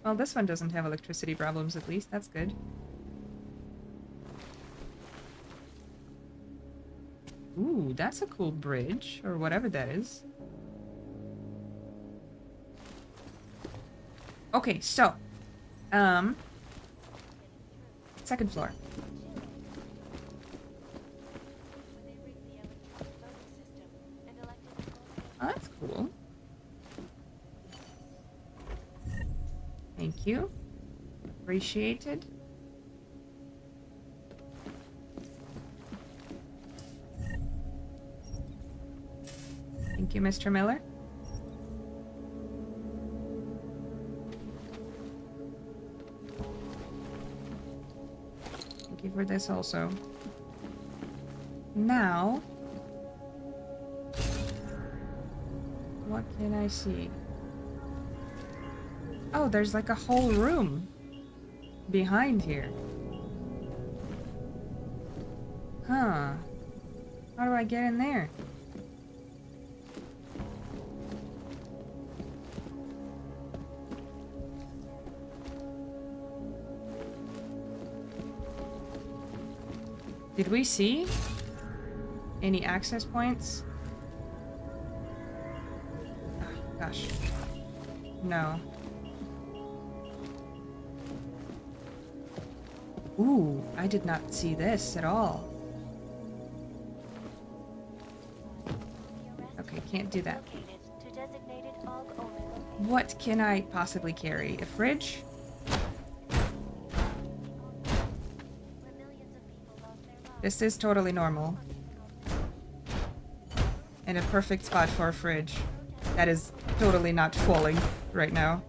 Well, this one doesn't have electricity problems, at least. That's good. Ooh, that's a cool bridge, or whatever that is. Okay, so. Second floor. Oh, that's cool. Thank you. Appreciated. Thank you, Mr. Miller. Thank you for this also. Now, what can I see? Oh, there's like a whole room behind here. Huh. How do I get in there? Did we see any access points? Oh, gosh. No. Ooh, I did not see this at all. Okay, can't do that. What can I possibly carry? A fridge? This is totally normal. And a perfect spot for a fridge. That is totally not falling right now.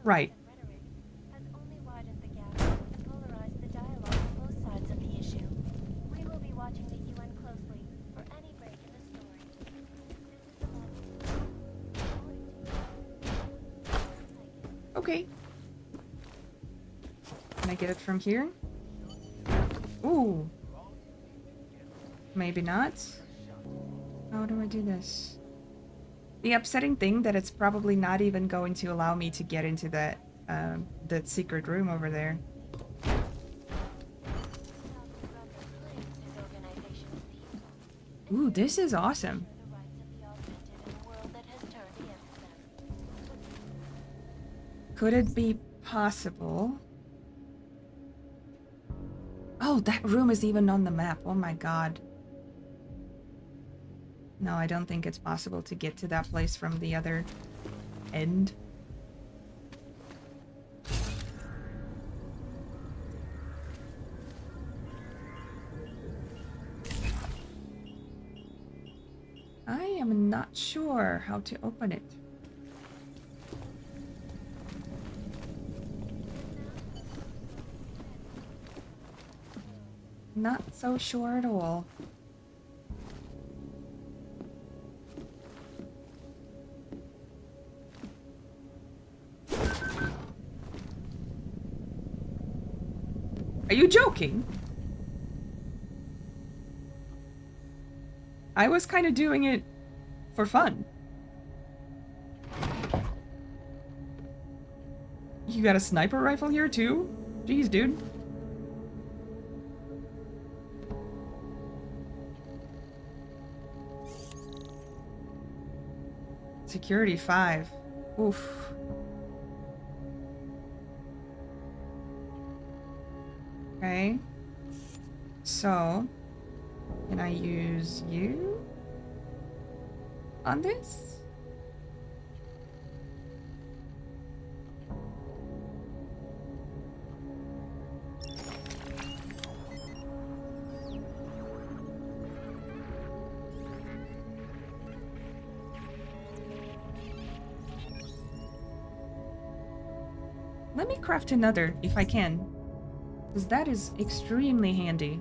Right. Okay. Can I get it from here? Ooh. Maybe not. How do I do this? The upsetting thing that it's probably not even going to allow me to get into that secret room over there. Ooh, this is awesome. Could it be possible? Oh, that room is even on the map. Oh my god. No, I don't think it's possible to get to that place from the other end. I am not sure how to open it. Not so sure at all. Are you joking? I was kind of doing it for fun. You got a sniper rifle here too? Jeez, dude. Security 5. Oof. Okay. So, can I use you on this? Let me craft another if I can, because that is extremely handy.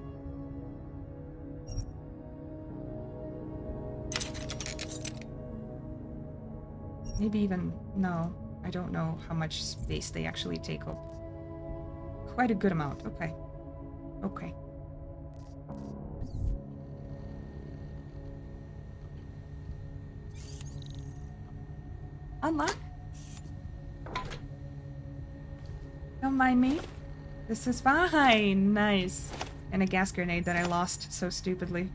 Maybe even, no, I don't know how much space they actually take up. Quite a good amount, okay. Okay. Unlock? Don't mind me. This is fine. Nice. And a gas grenade that I lost so stupidly.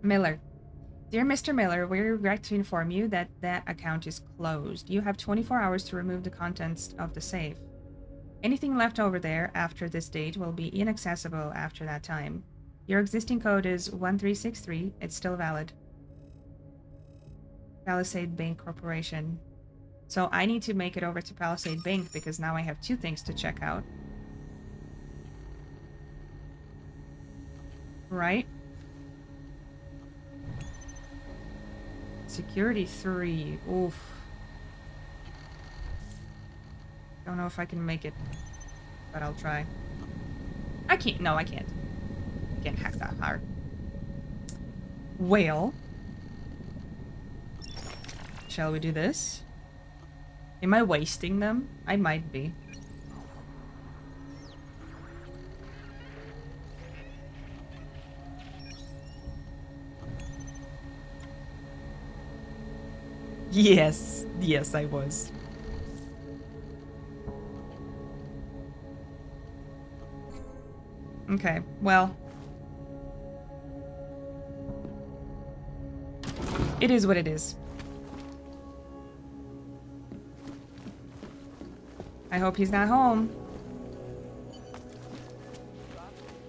Miller. Dear Mr. Miller, we regret to inform you that that account is closed. You have 24 hours to remove the contents of the safe. Anything left over there after this date will be inaccessible after that time. Your existing code is 1363. It's still valid. Palisade Bank Corporation. So I need to make it over to Palisade Bank because now I have two things to check out. Right? Security 3. Oof. Don't know if I can make it, but I'll try. I can't. No, I can't. I can't hack that hard. Well. Shall we do this? Am I wasting them? I might be. Yes. Yes, I was. Okay, well. It is what it is. I hope he's not home.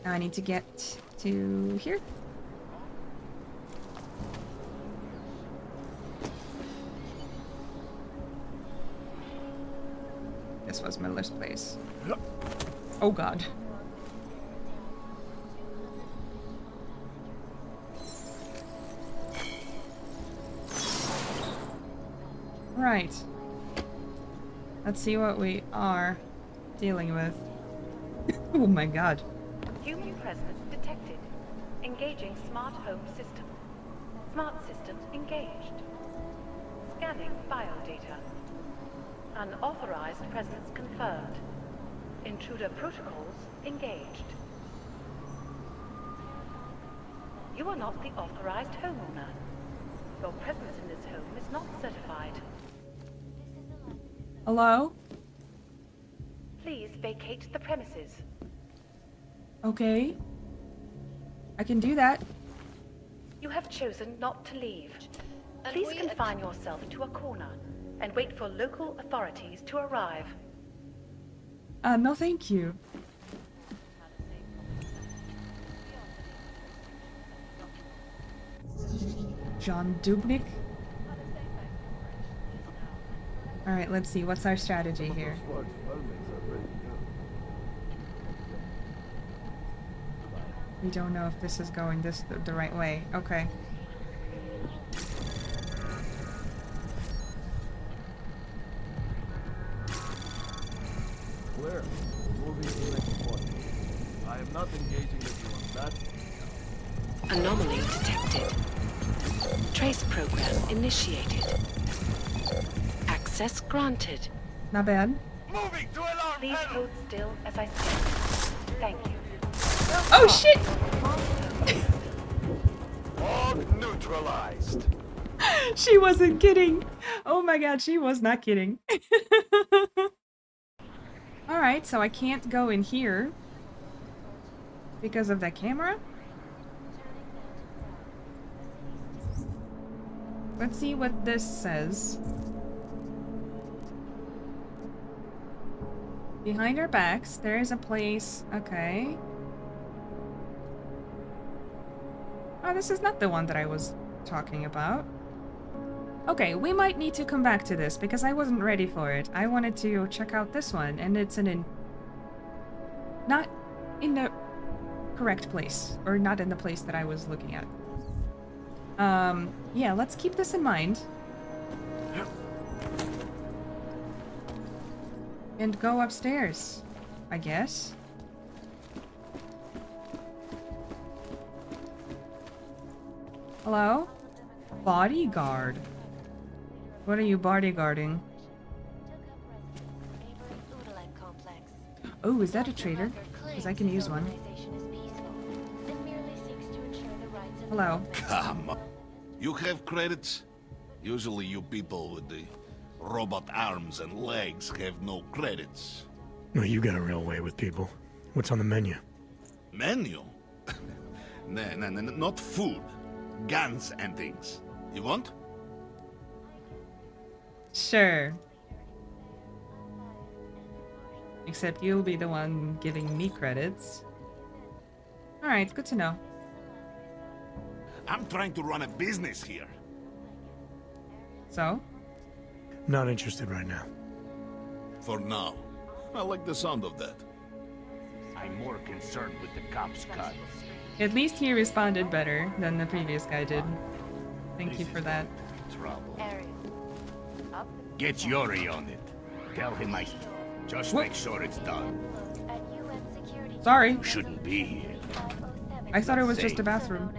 Now I need to get to here. This was Miller's place. Oh god. Right. Let's see what we are dealing with. Oh my god. Human presence detected. Engaging smart home system. Smart system engaged. Scanning biodata. Unauthorized presence confirmed. Intruder protocols engaged. You are not the authorized homeowner. Your presence in this home is not certified. Hello? Please vacate the premises. Okay. I can do that. You have chosen not to leave. Please confine yourself to a corner and wait for local authorities to arrive. No thank you. John Dubnik. Alright, let's see. What's our strategy here? We don't know if this is going the right way. Okay. Clear. Moving to the next point. I am not engaging with you on that. Anomaly detected. Trace program initiated. Access granted. Not bad. Moving to alarm. Please hold still as I speak. Thank you. Oh shit! Hog neutralized. She wasn't kidding. Oh my god, she was not kidding. Alright, so I can't go in here because of that camera. Let's see what this says. Behind our backs, there is a place. Okay. Oh, this is not the one that I was talking about. Okay, we might need to come back to this because I wasn't ready for it. I wanted to check out this one, and it's not in the correct place, or not in the place that I was looking at. Yeah, let's keep this in mind. And go upstairs, I guess. Hello? Bodyguard. What are you bodyguarding? Oh, is that a trader? Because I can use one. Hello. Come on. You have credits? Usually you people with the robot arms and legs have no credits. No, you got a real way with people. What's on the menu? Menu? No, not food. Guns and things. You want? Sure. Except you'll be the one giving me credits. Alright, good to know. I'm trying to run a business here. So? Not interested right now. For now. I like the sound of that. I'm more concerned with the cops' cut. At least he responded better than the previous guy did. Thank you for that. Trouble. Get Yuri on it. Tell him I... Just make sure it's done. Sorry. You shouldn't be here. I thought it was just a bathroom.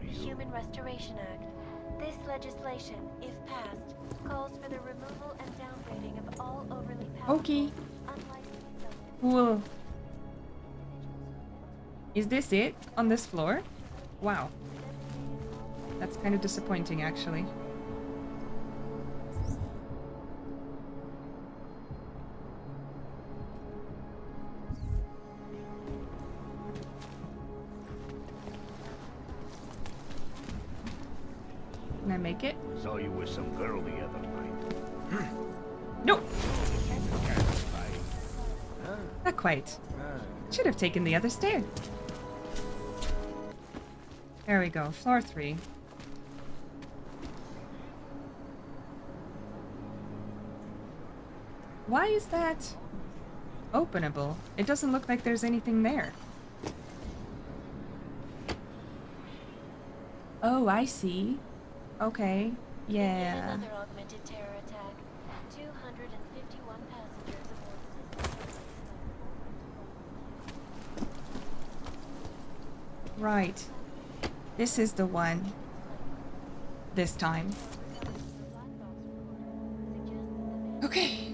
Human Restoration Act. This legislation, if passed, calls for the removal and downgrading of all overly powerful, Okay. Cool. Is this it? On this floor? Wow. That's kind of disappointing, actually. Can I make it? Saw you with some girl the other night. Nope. Not quite. Should have taken the other stair. There we go. Floor 3. Why is that openable? It doesn't look like there's anything there. Oh, I see. Okay. Yeah. Another augmented terror attack. 251 passengers aboard. Right. This is the one. This time. Okay.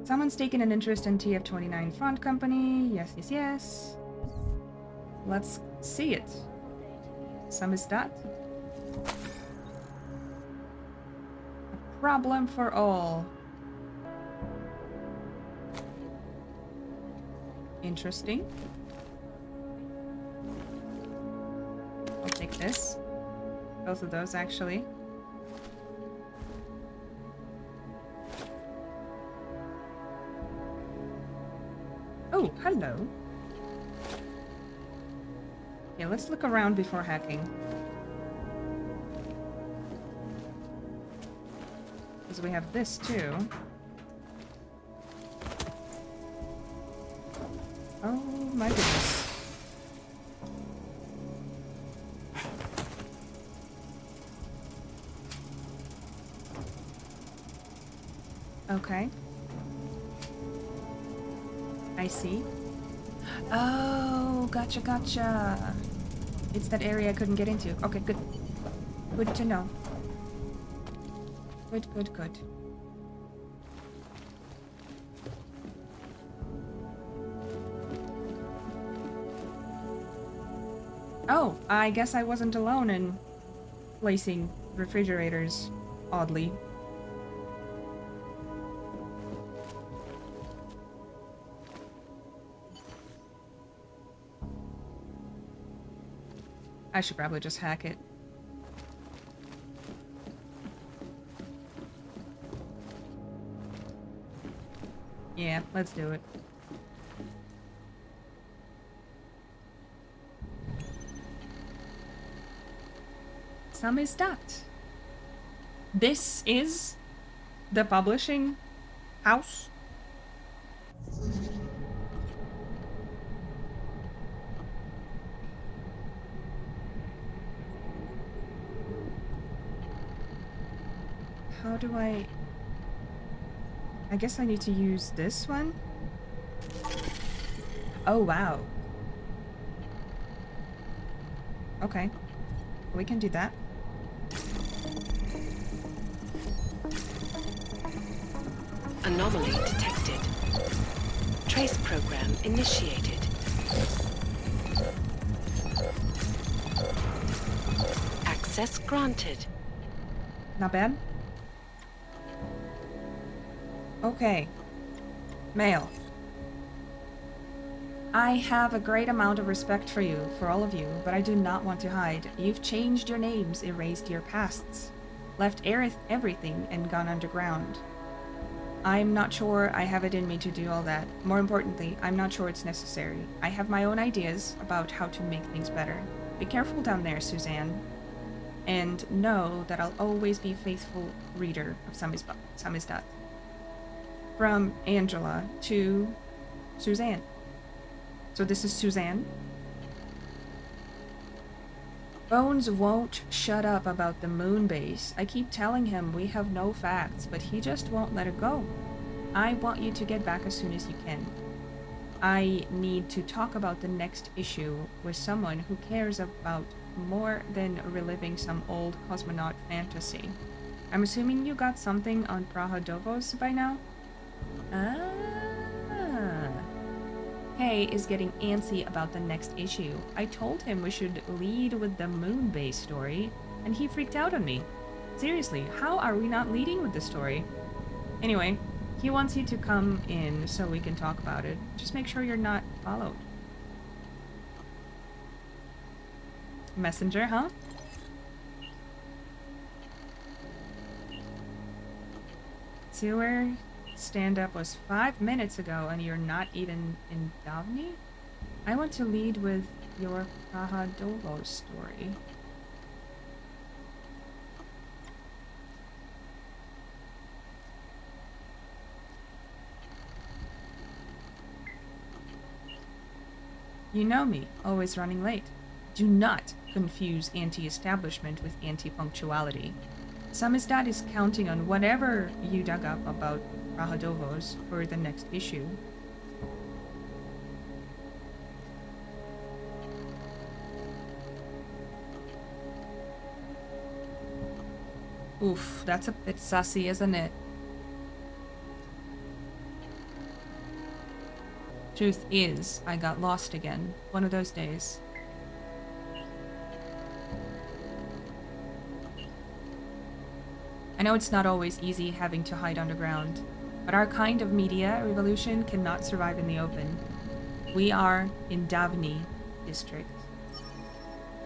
Someone's taken an interest in TF-29 Front Company. Yes, yes, yes. Let's see it. Some is that. A problem for all. Interesting. I'll take this. Both of those, actually. Oh, hello. Yeah, let's look around before hacking. Because we have this too. Oh my goodness. Okay. I see. Oh, gotcha. It's that area I couldn't get into. Okay, good. Good to know. Good. Oh, I guess I wasn't alone in placing refrigerators, oddly. I should probably just hack it. Yeah, let's do it. Samizdat. This is the publishing house. How do I guess I need to use this one. Oh, wow. Okay. We can do that. Anomaly detected. Trace program initiated. Access granted. Not bad. Okay. Mail. I have a great amount of respect for you, for all of you, but I do not want to hide. You've changed your names, erased your pasts, left everything, and gone underground. I'm not sure I have it in me to do all that. More importantly, I'm not sure it's necessary. I have my own ideas about how to make things better. Be careful down there, Suzanne. And know that I'll always be a faithful reader of Samizdat. From Angela to Suzanne. So this is Suzanne. Bones won't shut up about the moon base. I keep telling him we have no facts, but he just won't let it go. I want you to get back as soon as you can. I need to talk about the next issue with someone who cares about more than reliving some old cosmonaut fantasy. I'm assuming you got something on Praha-Dovos by now? Kay is getting antsy about the next issue. I told him we should lead with the moon base story, and he freaked out on me. Seriously, how are we not leading with the story? Anyway, he wants you to come in so we can talk about it. Just make sure you're not followed. Messenger, huh? Sewer stand-up was 5 minutes ago and you're not even in Davni? I want to lead with your Praha-Dovos story. You know me, always running late. Do not confuse anti-establishment with anti-punctuality. Samizdat is counting on whatever you dug up about Praha-Dovos for the next issue. Oof, that's a bit sussy, isn't it? Truth is, I got lost again. One of those days. I know it's not always easy having to hide underground, but our kind of media revolution cannot survive in the open. We are in Davni district.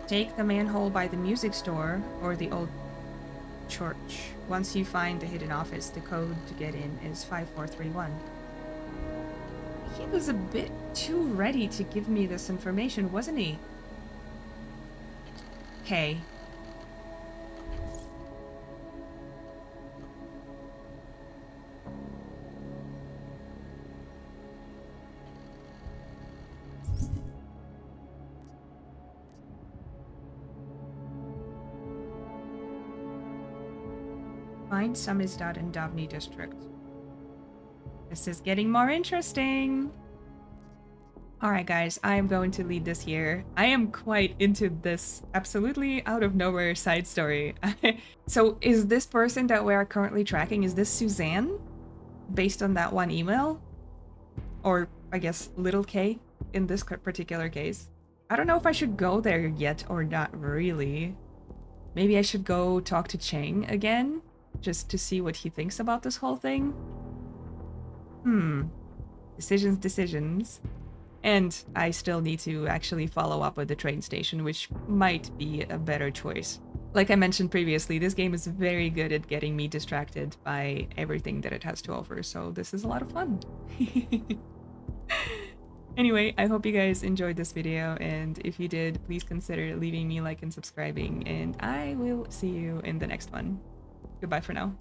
Take the manhole by the music store or the old church. Once you find the hidden office, the code to get in is 5431. He was a bit too ready to give me this information, wasn't he? Okay. Find Samizdat in Davni district. This is getting more interesting. Alright guys, I am going to lead this here. I am quite into this absolutely out of nowhere side story. So is this person that we are currently tracking, is this Suzanne? Based on that one email? Or I guess little K in this particular case? I don't know if I should go there yet or not really. Maybe I should go talk to Cheng again? Just to see what he thinks about this whole thing? Decisions. And I still need to actually follow up with the train station, which might be a better choice. Like I mentioned previously, this game is very good at getting me distracted by everything that it has to offer, so this is a lot of fun. Anyway, I hope you guys enjoyed this video, and if you did, please consider leaving me a like and subscribing, and I will see you in the next one. Goodbye for now.